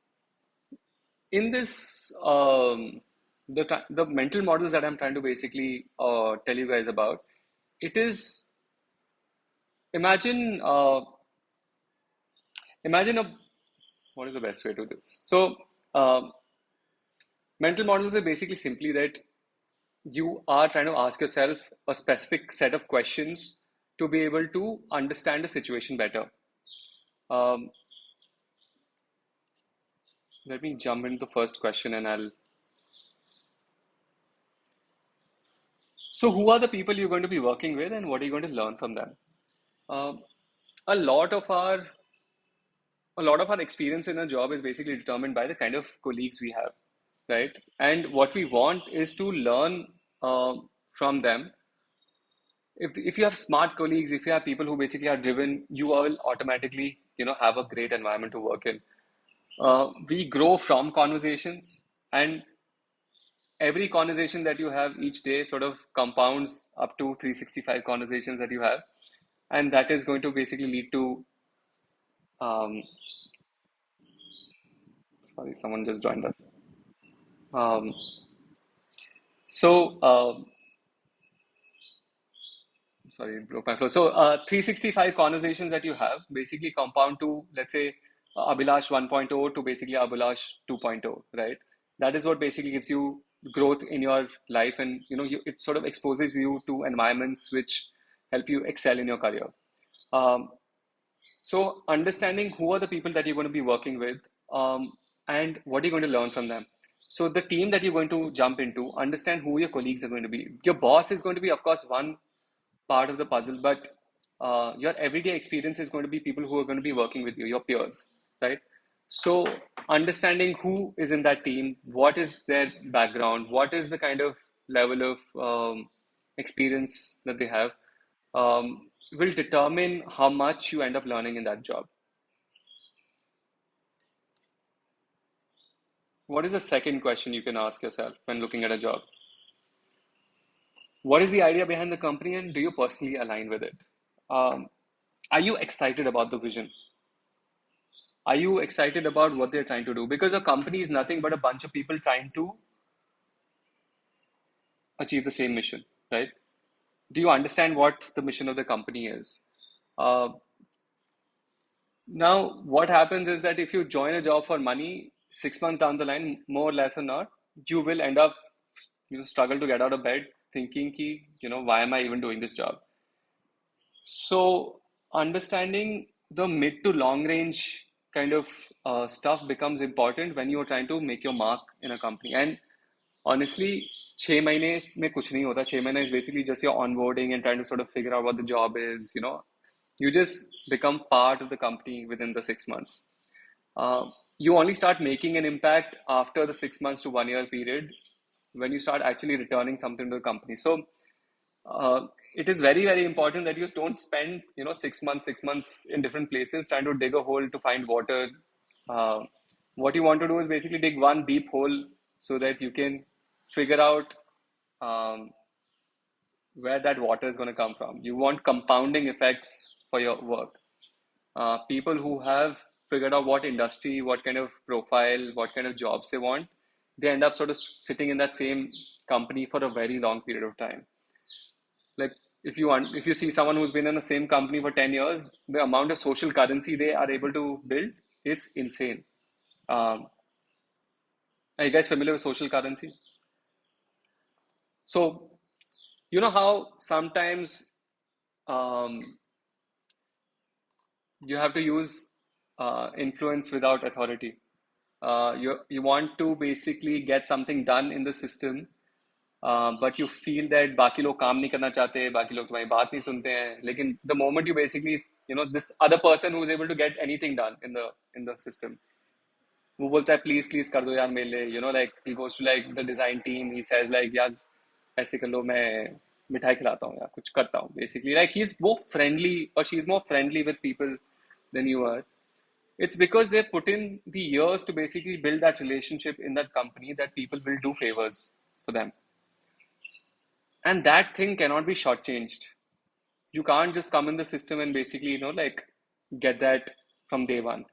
in this the mental models that I'm trying to basically tell you guys about, it is imagine imagine a what is the best way to do this? So mental models are basically simply that you are trying to ask yourself a specific set of questions to be able to understand the situation better. Um, Let me jump into the first question and I'll. So, who are the people you're going to be working with and what are you going to learn from them? Um, a lot of our a lot of our experience in a job is basically determined by the kind of colleagues we have, right? And what we want is to learn from them. If you have smart colleagues, if you have people who basically are driven, you will automatically have a great environment to work in. We grow from conversations, and every conversation that you have each day sort of compounds up to 365 conversations that you have, and that is going to basically lead to. Um, Sorry, someone just joined us. Um, so, sorry, it broke my flow. So, 365 conversations that you have basically compound to, let's say, Abhilash 1.0 to basically Abhilash 2.0, right? That is what basically gives you growth in your life, and it sort of exposes you to environments which help you excel in your career. Um, so, understanding who are the people that you're going to be working with, and what are you going to learn from them. So, the team that you're going to jump into, understand who your colleagues are going to be. Your boss is going to be, of course, one part of the puzzle, but your everyday experience is going to be people who are going to be working with you, your peers, right? So, understanding who is in that team, what is their background, what is the kind of level of experience that they have, will determine how much you end up learning in that job. What is the second question you can ask yourself when looking at a job? What is the idea behind the company and do you personally align with it? Um, are you excited about the vision? Are you excited about what they're trying to do? Because a company is nothing but a bunch of people trying to achieve the same mission, right? Do you understand what the mission of the company is? Uh, Now, what happens is that if you join a job for money, 6 months down the line, more or less or not, you will end up, struggle to get out of bed thinking, ki, why am I even doing this job? So, understanding the mid to long range kind of stuff becomes important when you're trying to make your mark in a company. And honestly, 6 महीने में कुछ नहीं होता. 6 महीने is basically just your onboarding and trying to sort of figure out what the job is. You just become part of the company within the 6 months. Uh, you only start making an impact after the 6 months to 1 year period when you start actually returning something to the company. So uh, it is very, very important that you don't spend 6 months, 6 months in different places trying to dig a hole to find water. Uh, what you want to do is basically dig one deep hole so that you can figure out um, where that water is going to come from. You want compounding effects for your work. People who have figured out what industry, what kind of profile, what kind of jobs they want, they end up sort of sitting in that same company for a very long period of time. Like if you see someone who's been in the same company for 10 years, the amount of social currency they are able to build, it's insane. Um, are you guys familiar with social currency? So you know how sometimes um, you have to use influence without authority. You want to basically get something done in the system, but you feel that बाकी लोग काम नहीं करना चाहते, बाकी लोग तुम्हारी बात नहीं सुनते हैं. लेकिन the moment you basically, this other person who is able to get anything done in the system, वो बोलता है please please कर दो यार मेरे लिए, like he goes to like the design team, he says like यार ऐसे कर लो, मैं मिठाई खिलाता हूँ या कुछ करता हूँ. Basically like he's more friendly or she's more friendly with people than you are. It's because they put in the years to basically build that relationship in that company that people will do favors for them. And that thing cannot be shortchanged. You can't just come in the system and basically, like get that from day one.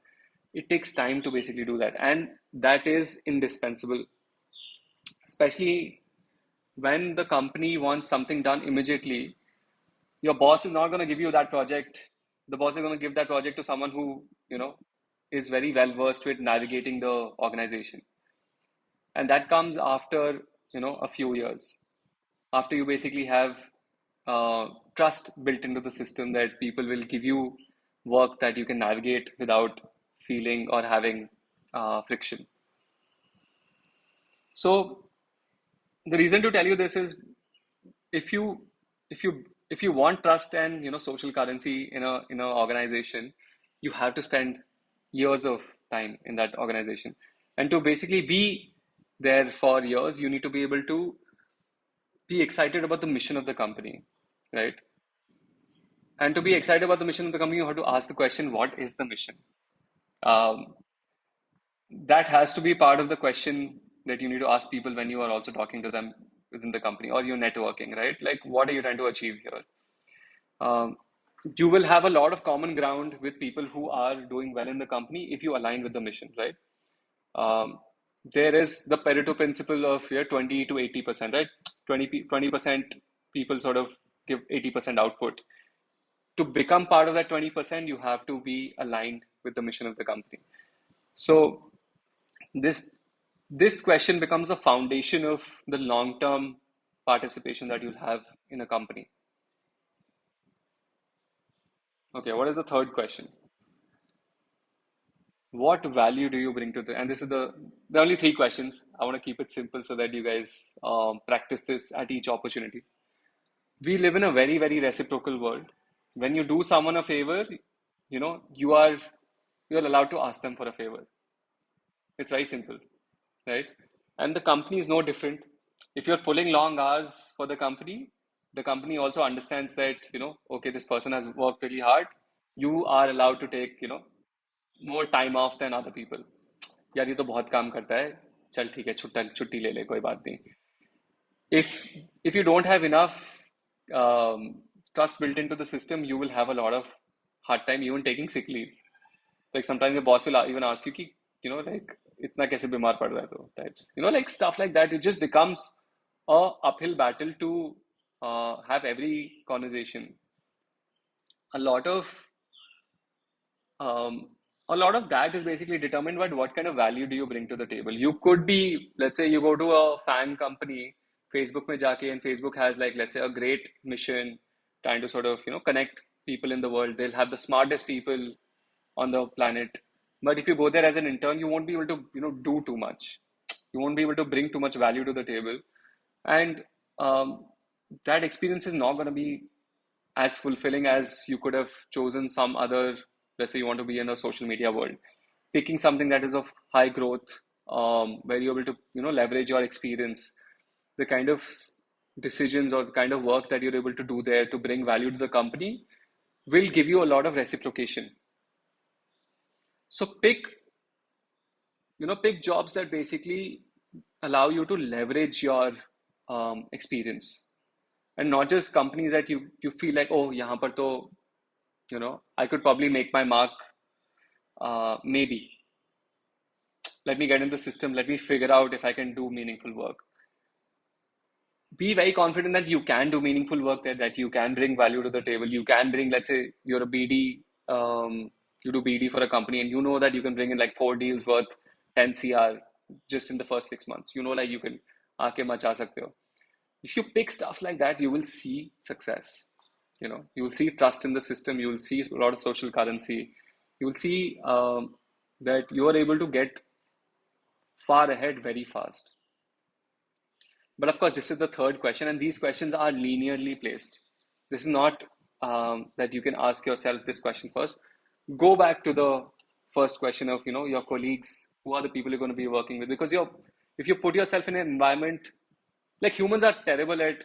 It takes time to basically do that. And that is indispensable, especially when the company wants something done immediately. Your boss is not going to give you that project. The boss is going to give that project to someone who, is very well versed with navigating the organization. And that comes after, a few years, after you basically have trust built into the system that people will give you work that you can navigate without feeling or having friction. So the reason to tell you this is if you if you if you want trust and social currency in a organization, you have to spend years of time in that organization. And to basically be there for years, you need to be able to be excited about the mission of the company, right? And to be excited about the mission of the company, you have to ask the question, what is the mission? Um, that has to be part of the question that you need to ask people when you are also talking to them within the company or you're networking, right? Like, what are you trying to achieve here? Um, you will have a lot of common ground with people who are doing well in the company if you align with the mission, right? Um, there is the Pareto principle of 20 to 80%, right? 20% people sort of give 80% output. To become part of that 20%, you have to be aligned with the mission of the company. So this this question becomes a foundation of the long-term participation that you'll have in a company. Okay, what is the third question? What value do you bring to the, and this is the only three questions. I want to keep it simple so that you guys practice this at each opportunity. We live in a very, very reciprocal world. When you do someone a favor, you're allowed to ask them for a favor. It's very simple, right? And the company is no different. If you're pulling long hours for the company also understands that, okay, this person has worked really hard. You are allowed to take, more time off than other people. यार ये तो बहुत काम करता है, चल ठीक है, छुट्टा छुट्टी ले ले, कोई बात नहीं. If you don't have enough trust built into the system, you will have a lot of hard time even taking sick leaves. Like sometimes the boss will even ask you, कि, like इतना कैसे बीमार पड़ रहा है तो types. Like stuff like that. It just becomes a uphill battle to have every conversation. A lot of um, a lot of that is basically determined by what kind of value do you bring to the table. You could be, let's say, you go to a fan company, Facebook में जाके, and Facebook has like, let's say, a great mission, trying to sort of, connect people in the world. They'll have the smartest people on the planet. But if you go there as an intern, you won't be able to, do too much. You won't be able to bring too much value to the table. And that experience is not going to be as fulfilling as you could have chosen some other, let's say you want to be in a social media world. picking something that is of high growth, where you're able to, leverage your experience, the kind of decisions or the kind of work that you're able to do there to bring value to the company will give you a lot of reciprocation. So pick jobs that basically allow you to leverage your experience, and not just companies that you feel like, oh, yahan par to, I could probably make my mark. Maybe let me get in the system. Let me figure out if I can do meaningful work. Be very confident that you can do meaningful work there, that you can bring value to the table. You can bring, let's say, you're a BD, you do BD for a company, and you know that you can bring in like 4 deals worth 10 CR just in the first 6 months. Like you can aake macha sakte ho. If you pick stuff like that, you will see success. You will see trust in the system. You will see a lot of social currency. You will see that you are able to get far ahead very fast. But of course, this is the third question, and these questions are linearly placed. This is not that you can ask yourself this question first. Go back to the first question of your colleagues, who are the people you're going to be working with, because if you put yourself in an environment, like humans are terrible at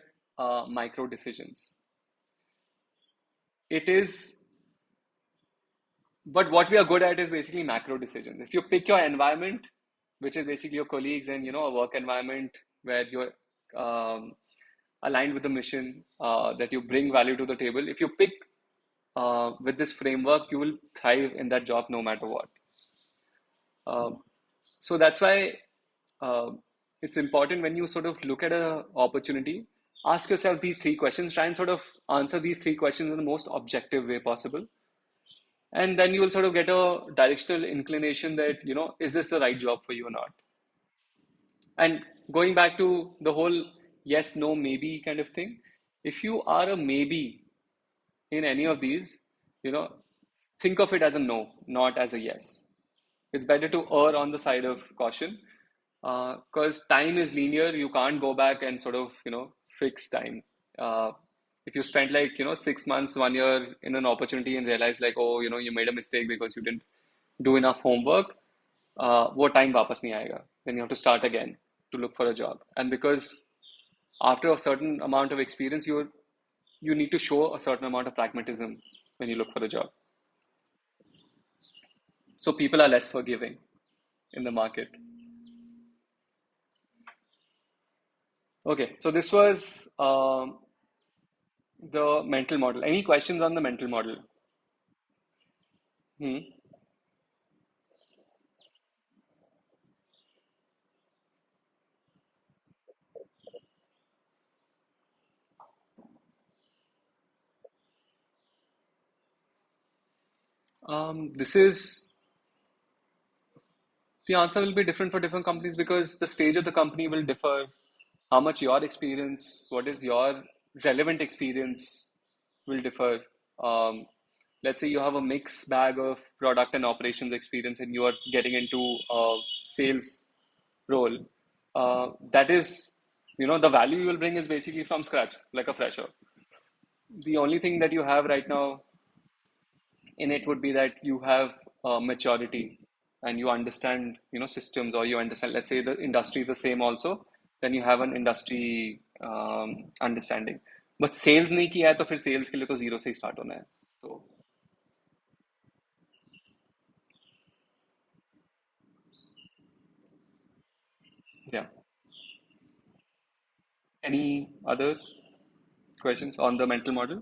micro decisions. It is, but what we are good at is basically macro decisions. If you pick your environment, which is basically your colleagues and a work environment where you're aligned with the mission, that you bring value to the table. If you pick with this framework, you will thrive in that job no matter what. So that's why uh, it's important when you sort of look at an opportunity, ask yourself these three questions, try and sort of answer these three questions in the most objective way possible. And then you will sort of get a directional inclination that, is this the right job for you or not? And going back to the whole yes, no, maybe kind of thing, if you are a maybe in any of these, you know, think of it as a no, not as a yes. It's better to err on the side of caution, because time is linear. You can't go back and sort of, fix time. If you spent like, 6 months, 1 year in an opportunity and realize like, oh, you made a mistake because you didn't do enough homework, वो time वापस नहीं आएगा. Then you have to start again to look for a job. And because after a certain amount of experience, you need to show a certain amount of pragmatism when you look for a job. So people are less forgiving in the market. Okay, so this was the mental model. Any questions on the mental model? Hmm. This is the answer will be different for different companies because the stage of the company will differ. How much your experience, what is your relevant experience will differ. Let's say you have a mixed bag of product and operations experience and you are getting into a sales role. That is, the value you will bring is basically from scratch, like a fresher. The only thing that you have right now in it would be that you have maturity and you understand systems, or you understand, let's say, the industry is the same also, then you have an industry understanding. But sales नहीं किया है तो फिर sales के लिए तो zero से ही start होना है. So yeah. Any other questions on the mental model?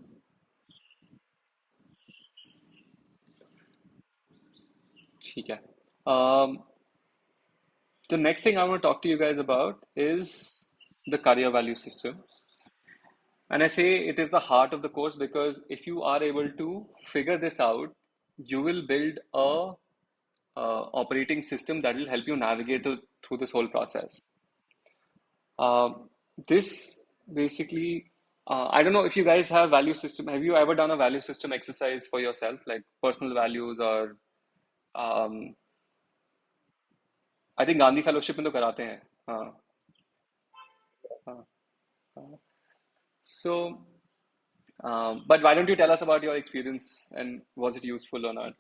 ठीक है. um, the next thing I want to talk to you guys about is the career value system. And I say it is the heart of the course because if you are able to figure this out, you will build a operating system that will help you navigate through this whole process. This basically, I don't know if you guys have value system. Have you ever done a value system exercise for yourself, like personal values or um, I think Gandhi fellowship में तो कराते हैं. हाँ, हाँ, हाँ. So, but why don't you tell us about your experience and was it useful or not?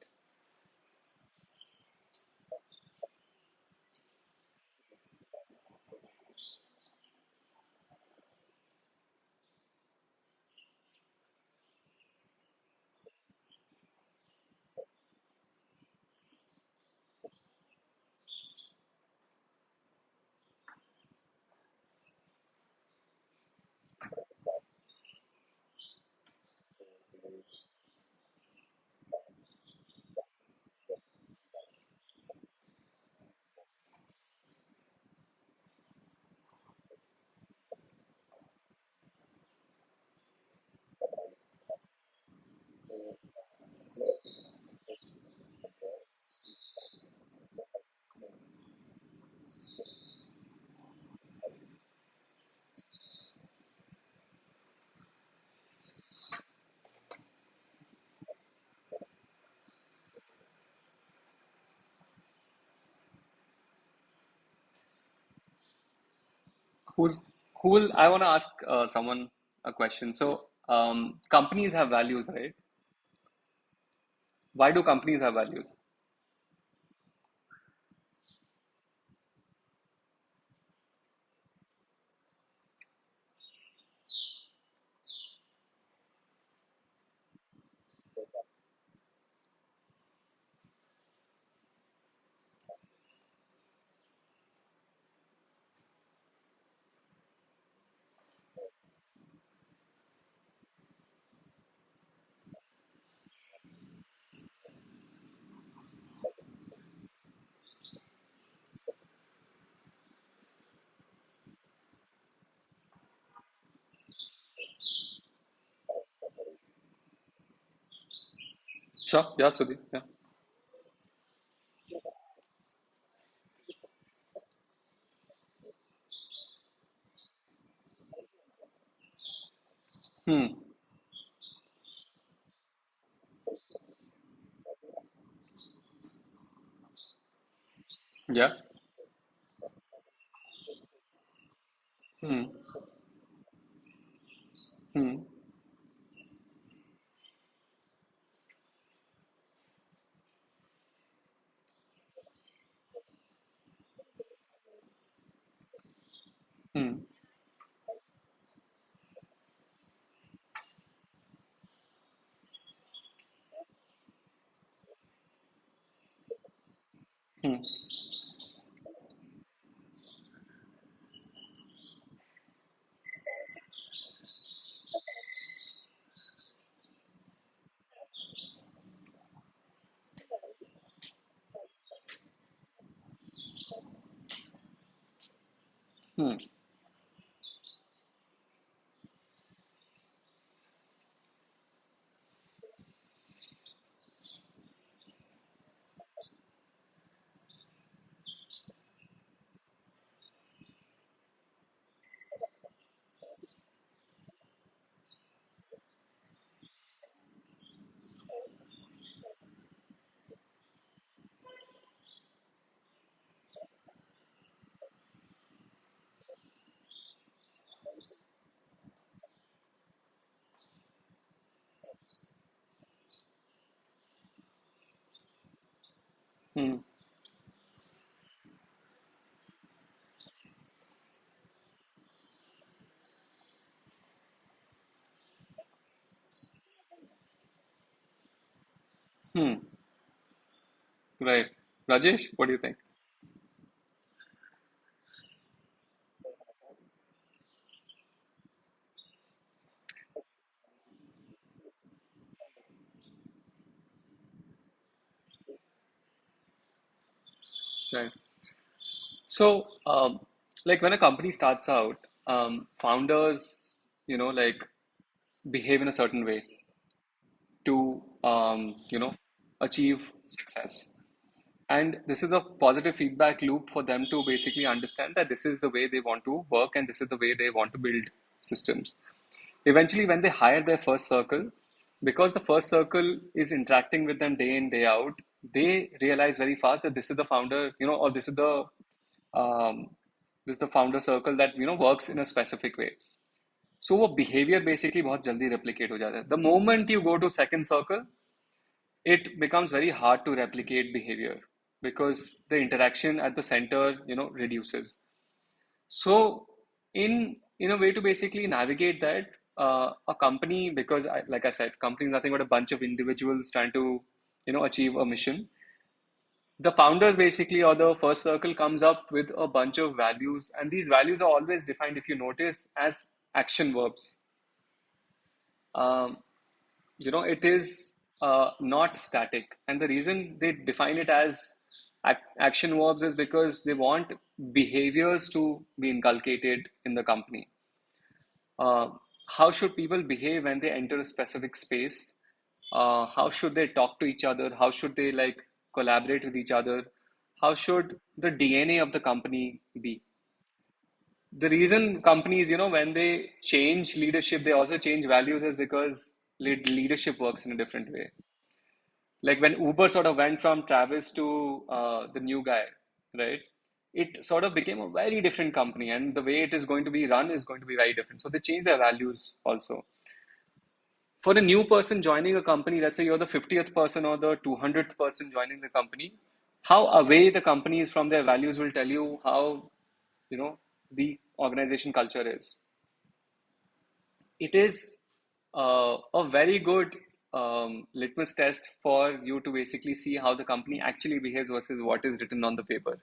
Who's who will I want to ask someone a question. So companies have values, right? Why do companies have values? Sure. Yeah, Sudhi. Yeah. Hmm. Yeah. Hmm. Hmm. Hmm. Hmm. Hmm. Hmm. Hmm. Right. Rajesh, what do you think? Right. So, like when a company starts out, founders, like behave in a certain way to, achieve success. And this is a positive feedback loop for them to basically understand that this is the way they want to work and this is the way they want to build systems. Eventually, when they hire their first circle, because the first circle is interacting with them day in, day out, they realize very fast that this is the founder, or um, this is the founder circle that works in a specific way. So वो behavior basically बहुत जल्दी replicate हो जाता है. The moment you go to second circle, it becomes very hard to replicate behavior because the interaction at the center, reduces. So, in a way to basically navigate that, a company, because like I said, company is nothing but a bunch of individuals trying to, achieve a mission. The founders basically, or the first circle, comes up with a bunch of values, and these values are always defined, if you notice, as action verbs. Um, it is not static, and the reason they define it as action verbs is because they want behaviors to be inculcated in the company. uh, how should people behave when they enter a specific space? How should they talk to each other? How should they like collaborate with each other? How should the DNA of the company be? The reason companies, when they change leadership, they also change values is because leadership works in a different way. Like when Uber sort of went from Travis to the new guy, right? it sort of became a very different company, and the way it is going to be run is going to be very different. So they changed their values also. For a new person joining a company, let's say you're the 50th person or the 200th person joining the company, how away the company is from their values will tell you how, the organization culture is. It is a very good litmus test for you to basically see how the company actually behaves versus what is written on the paper.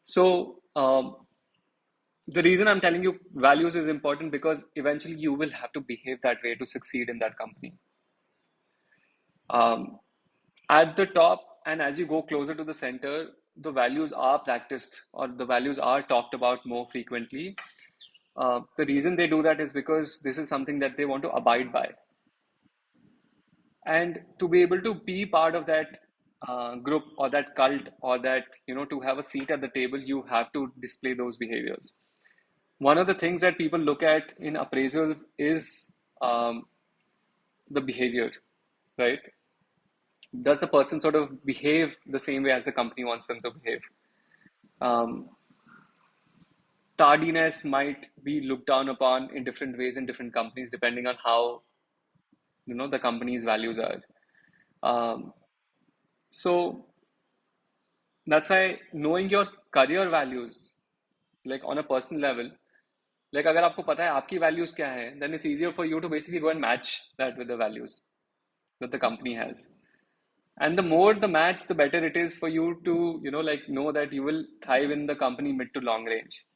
So, the reason I'm telling you values is important because eventually you will have to behave that way to succeed in that company. Um, at the top, and as you go closer to the center, the values are practiced or the values are talked about more frequently. The reason they do that is because this is something that they want to abide by. And to be able to be part of that group or that cult, or that, to have a seat at the table, you have to display those behaviors. One of the things that people look at in appraisals is the behavior, right? Does the person sort of behave the same way as the company wants them to behave? Um, Tardiness might be looked down upon in different ways in different companies depending on how, the company's values are. Um, so that's why knowing your career values, like on a personal level, like अगर आपको पता है आपकी values क्या है, then it's easier for you to basically go and match that with the values that the company has. And the more the match, the better it is for you to, like know that you will thrive in the company mid to long range.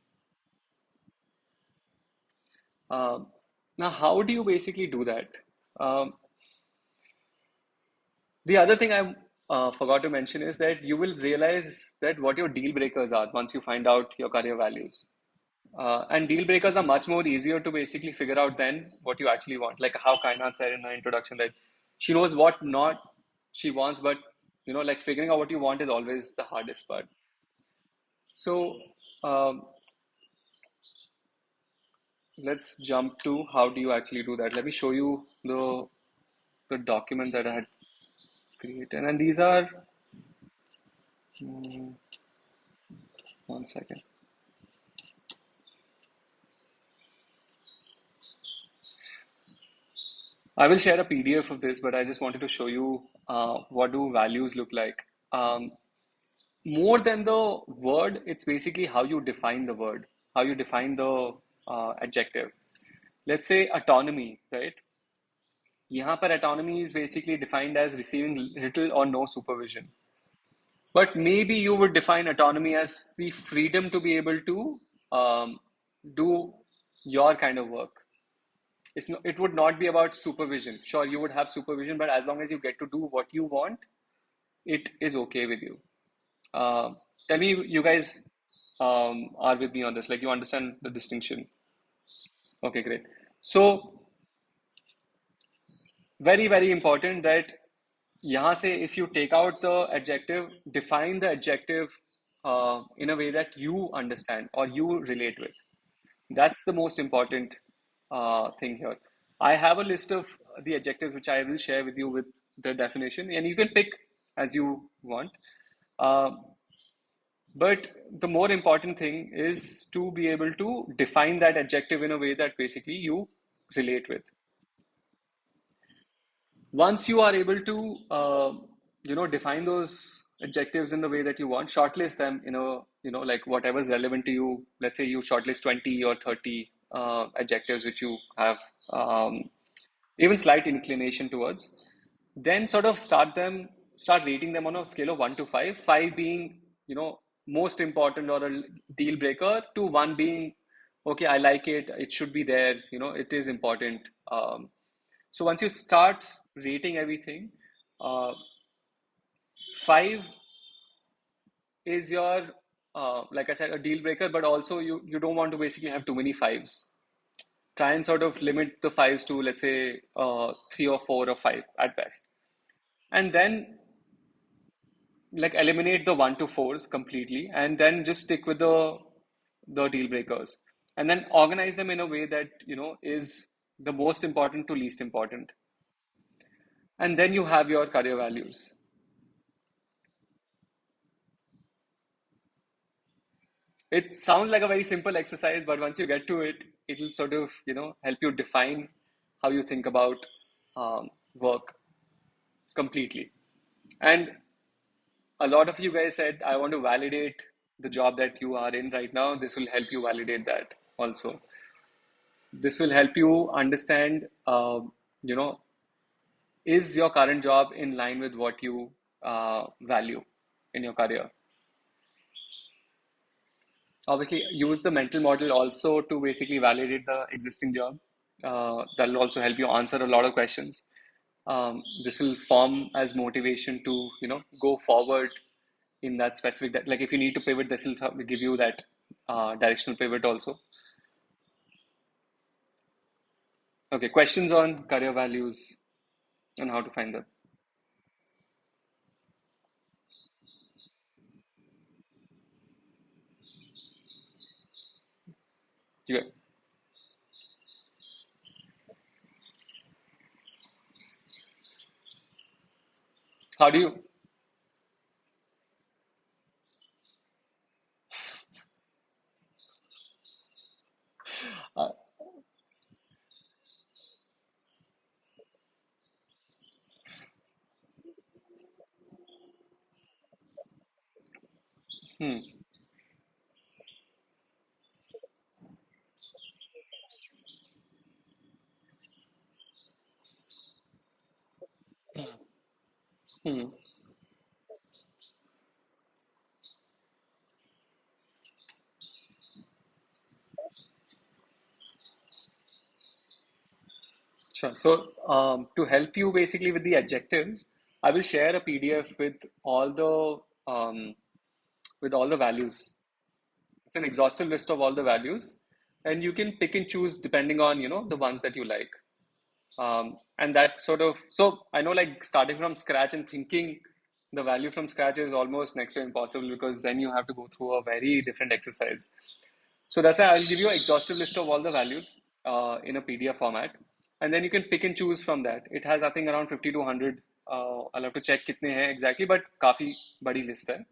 Now, how do you basically do that? Um, the other thing I forgot to mention is that you will realize that what your deal breakers are once you find out your career values. And deal breakers are much more easier to basically figure out than what you actually want. Like how Kainat said in her introduction that she knows what not she wants, but like figuring out what you want is always the hardest part. So um, let's jump to how do you actually do that. Let me show you the document that I had created, and these are mm, 1 second. I will share a PDF of this, but I just wanted to show you what do values look like. More than the word, it's basically how you define the word, how you define the adjective. Let's say autonomy, right? यहाँ पर autonomy is basically defined as receiving little or no supervision. But maybe you would define autonomy as the freedom to be able to do your kind of work. It would not be about supervision. Sure, you would have supervision, but as long as you get to do what you want, it is okay with you. Uh, Tell me, you guys are with me on this. Like, you understand the distinction. Okay, great. So, very, very important that यहाँ से if you take out the adjective, define the adjective in a way that you understand or you relate with. That's the most important thing here. I have a list of the adjectives which I will share with you with the definition, and you can pick as you want. Uh, but the more important thing is to be able to define that adjective in a way that basically you relate with. Once you are able to, define those adjectives in the way that you want, shortlist them in a, like whatever's relevant to you. Let's say you shortlist 20 or 30 adjectives which you have even slight inclination towards. Then sort of start rating them on a scale of 1 to 5. 5 being, most important or a deal breaker, to 1 being, okay, I like it, it should be there, it is important. So once you start rating everything, 5 is your, like I said, a deal breaker, but also you don't want to basically have too many fives. Try and sort of limit the fives to, let's say, 3 or 4 or 5 at best. And then like eliminate the 1 to 4s completely, and then just stick with the deal breakers. And then organize them in a way that, is the most important to least important. And then you have your career values. It sounds like a very simple exercise, but once you get to it, it'll sort of, help you define how you think about work completely. And a lot of you guys said, I want to validate the job that you are in right now. This will help you validate that also. This will help you understand, you know, is your current job in line with what you value in your career? Obviously, use the mental model also to basically validate the existing job. That will also help you answer a lot of questions. This will form as motivation to, go forward in that specific, like if you need to pivot, this will give you that directional pivot also. Okay, questions on career values and how to find them. Yeah. How do you? Uh, hmm, hmm. Sure. So, to help you basically with the adjectives, I will share a PDF with all the values. It's an exhaustive list of all the values, and you can pick and choose depending on, the ones that you like. And that sort of, so I know like starting from scratch and thinking the value from scratch is almost next to impossible because then you have to go through a very different exercise. So that's why I'll give you an exhaustive list of all the values in a PDF format, and then you can pick and choose from that. It has I think around 50 to 100. I'll have to check कितने हैं exactly, but काफी बड़ी list है.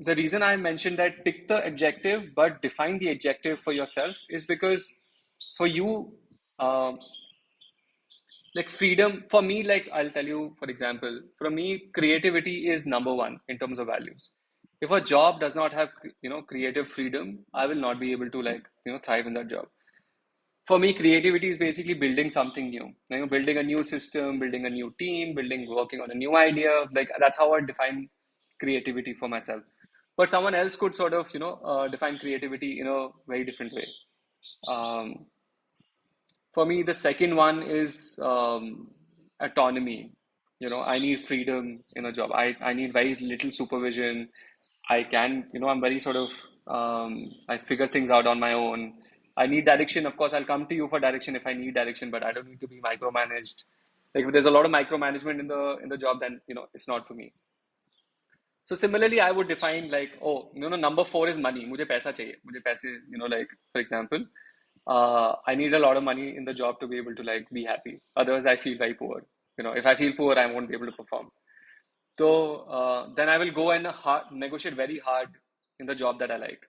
The reason I mentioned that pick the adjective but define the adjective for yourself is because for you, um, like freedom, for me, like I'll tell you, for example, for me, creativity is number one in terms of values. If a job does not have, creative freedom, I will not be able to like, thrive in that job. For me, creativity is basically building something new, building a new system, building a new team, working on a new idea. Like that's how I define creativity for myself. But someone else could sort of, define creativity in a very different way. Um, for me, the second one is autonomy. I need freedom in a job. I need very little supervision. I can, I'm very sort of, I figure things out on my own. I need direction. Of course, I'll come to you for direction if I need direction, but I don't need to be micromanaged. Like if there's a lot of micromanagement in the job, then, it's not for me. So similarly, I would define like, oh, number four is money. मुझे पैसा चाहिए. मुझे पैसे, like for example, I need a lot of money in the job to be able to like be happy. Otherwise, I feel very poor. If I feel poor, I won't be able to perform. So then I will go and negotiate very hard in the job that I like.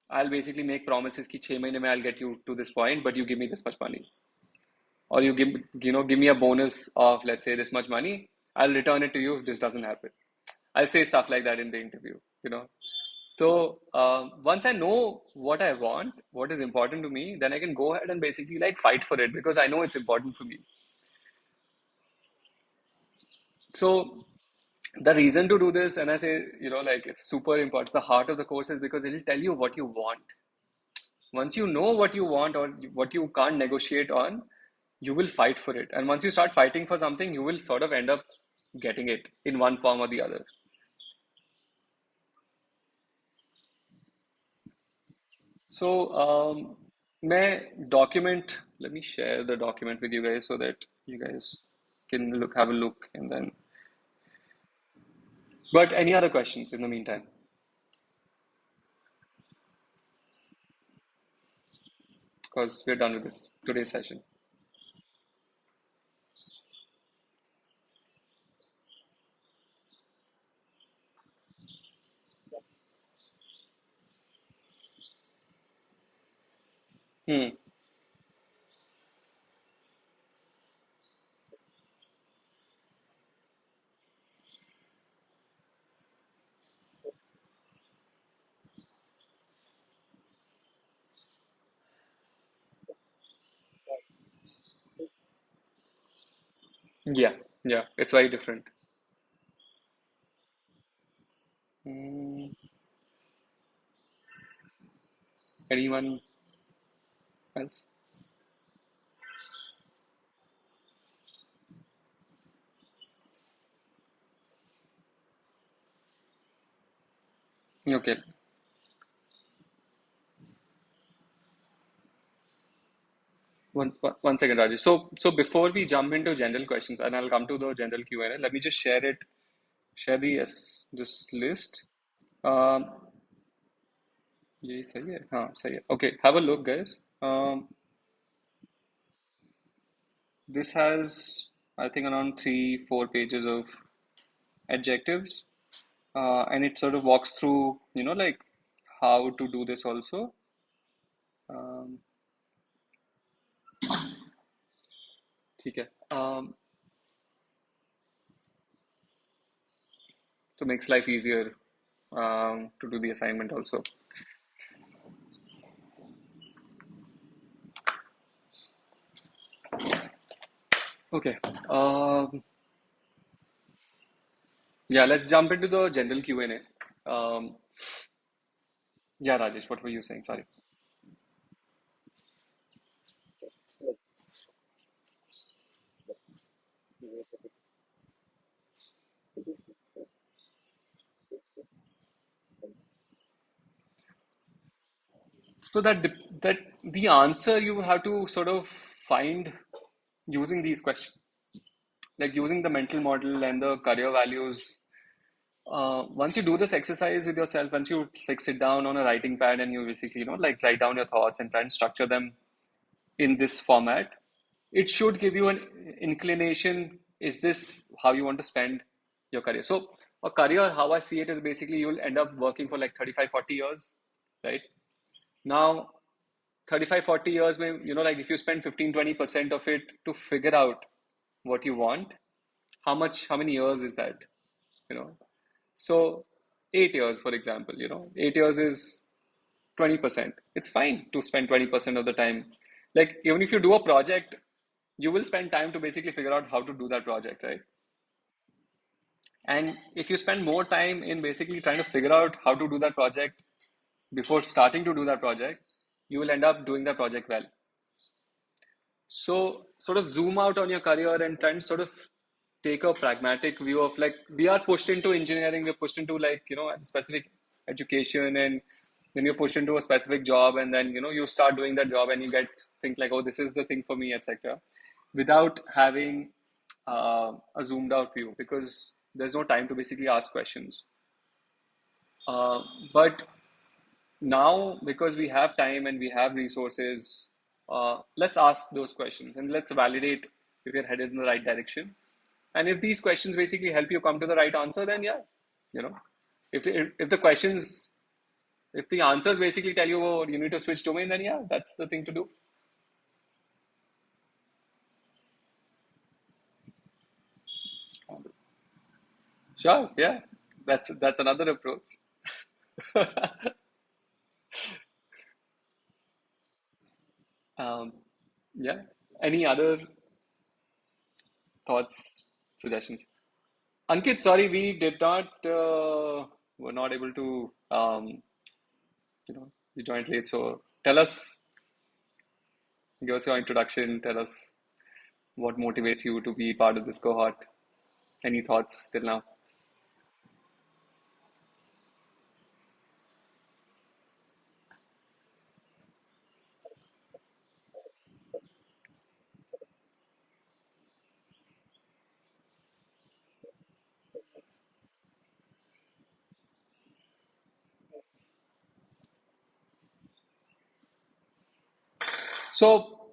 I'll basically make promises कि 6 महीने में I'll get you to this point, but you give me this much money, or give me a bonus of let's say this much money. I'll return it to you if this doesn't happen. I'll say stuff like that in the interview. So once I know what I want, what is important to me, then I can go ahead and basically like fight for it because I know it's important for me. So the reason to do this, and I say, like it's super important, the heart of the course is because it'll tell you what you want. Once you know what you want or what you can't negotiate on, you will fight for it. And once you start fighting for something, you will sort of end up getting it in one form or the other. So, let me share the document with you guys so that you guys can have a look and then. But any other questions in the meantime? Because we're done with this today's session. Hmm. Yeah, yeah, it's very different. Hmm. Anyone else? Okay. One second, Rajesh. So before we jump into general questions, and I'll come to the general Q&A, let me just share the this list. Um, ये सही है हाँ सही है okay have a look guys this has I think around 3-4 pages of adjectives and it sort of walks through like how to do this also um, ठीक है so makes life easier to do the assignment also okay yeah let's jump into the general Q&A yeah Rajesh what were you saying sorry. So that the answer you have to sort of find using these questions, like using the mental model and the career values. Once you do this exercise with yourself, once you like sit down on a writing pad and you basically like write down your thoughts and try and structure them in this format, it should give you an inclination. Is this how you want to spend your career? So a career, how I see it, is basically you'll end up working for like 35-40 years, right? Now 35-40 years may like if you spend 15-20% of it to figure out what you want, how many years is that you know so 8 years for example, 8 years is 20%. It's fine to spend 20% of the time. Like even if you do a project, you will spend time to basically figure out how to do that project, right? And if you spend more time in basically trying to figure out how to do that project before starting to do that project, you will end up doing that project well. So, sort of zoom out on your career and try and sort of take a pragmatic view of like we are pushed into engineering, we're pushed into like specific education, and then you're pushed into a specific job, and then you start doing that job and you get think like, oh, this is the thing for me, etc. Without having a zoomed out view because there's no time to basically ask questions. But now because we have time and we have resources, let's ask those questions and let's validate if you're headed in the right direction. And if these questions basically help you come to the right answer, then yeah, you know, if the questions, if the answers basically tell you, oh, you need to switch domain, then yeah, that's the thing to do. Sure, yeah, that's another approach. um, yeah. Any other thoughts, suggestions? Ankit, sorry, we did not, were not able to, you joined late. So tell us, give us your introduction. Tell us what motivates you to be part of this cohort. Any thoughts till now? So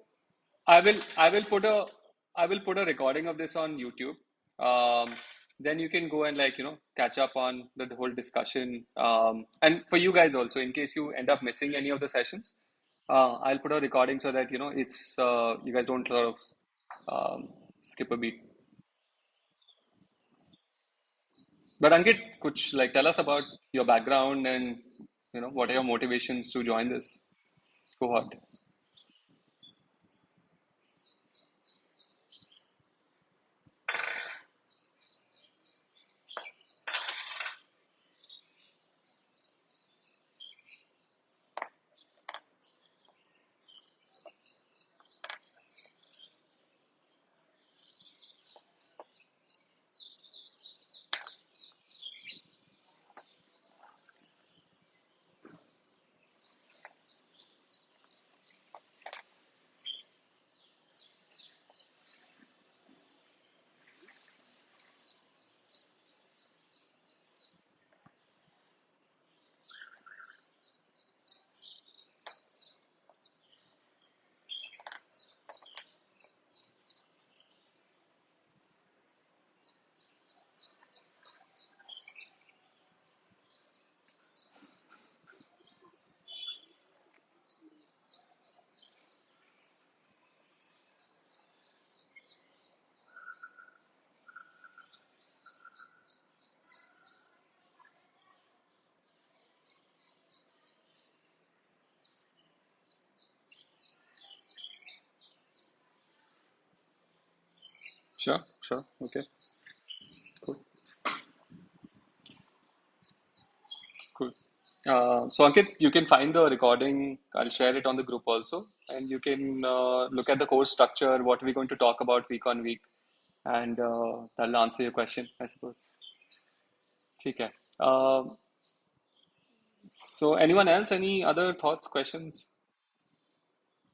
I will put a recording of this on YouTube. Um, then you can go and like catch up on the whole discussion. And for you guys also, in case you end up missing any of the sessions, I'll put a recording so that it's you guys don't sort of skip a beat. But Ankit, could like tell us about your background and what are your motivations to join this cohort? Sure, sure, okay, cool, cool. So Ankit, you can find the recording. I'll share it on the group also, and you can look at the course structure, what we're going to talk about week on week, and that'll answer your question, I suppose. Okay. So anyone else, any other thoughts, questions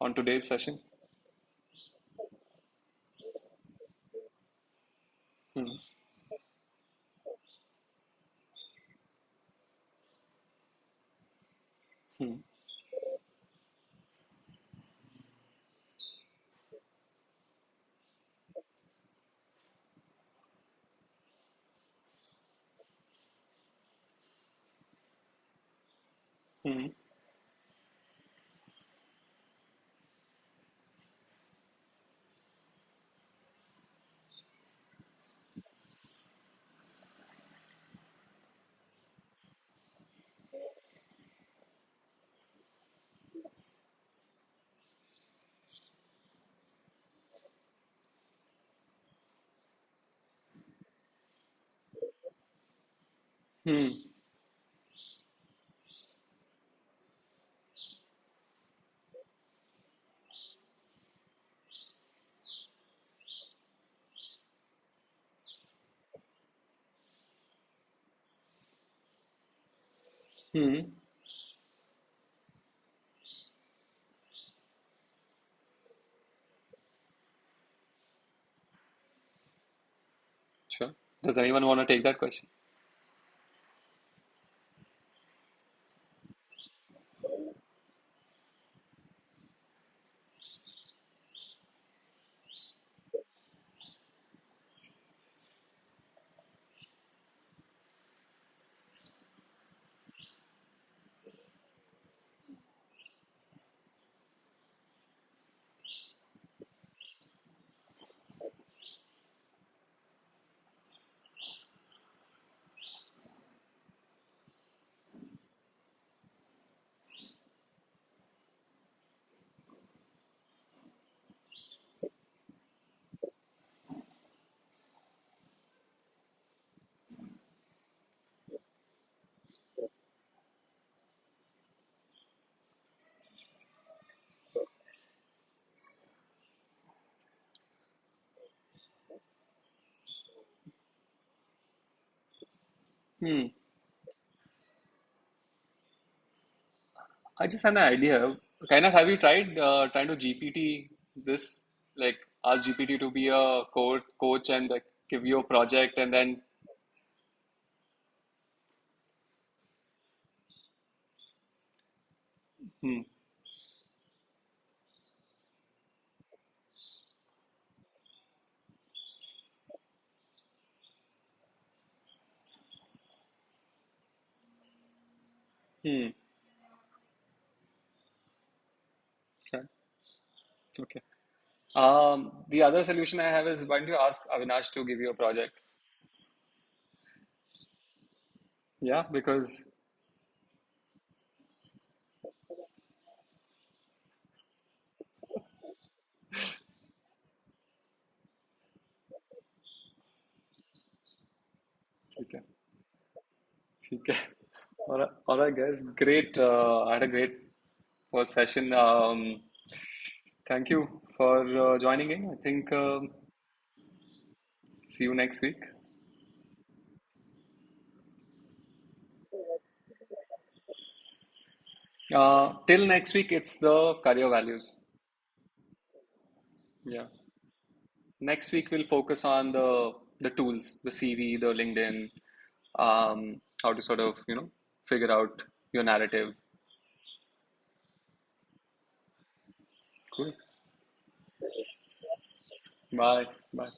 on today's session? Hmm. Hmm. Hmm. Hmm. Hmm. Sure. Does anyone want to take that question? Hmm. I just had an idea. Kind of, have you tried trying to GPT this? Like, ask GPT to be a coach and like give you a project and then. Hmm. Hmm. Okay. The other solution I have is, why don't you ask Avinash to give you a project? Yeah, because okay, okay. All right, guys. Great. I had a great first session. Thank you for joining in. I think see you next week. Till next week, it's the career values. Yeah. Next week we'll focus on the tools, the CV, the LinkedIn, how to sort of, figure out your narrative. Cool. Bye. Bye.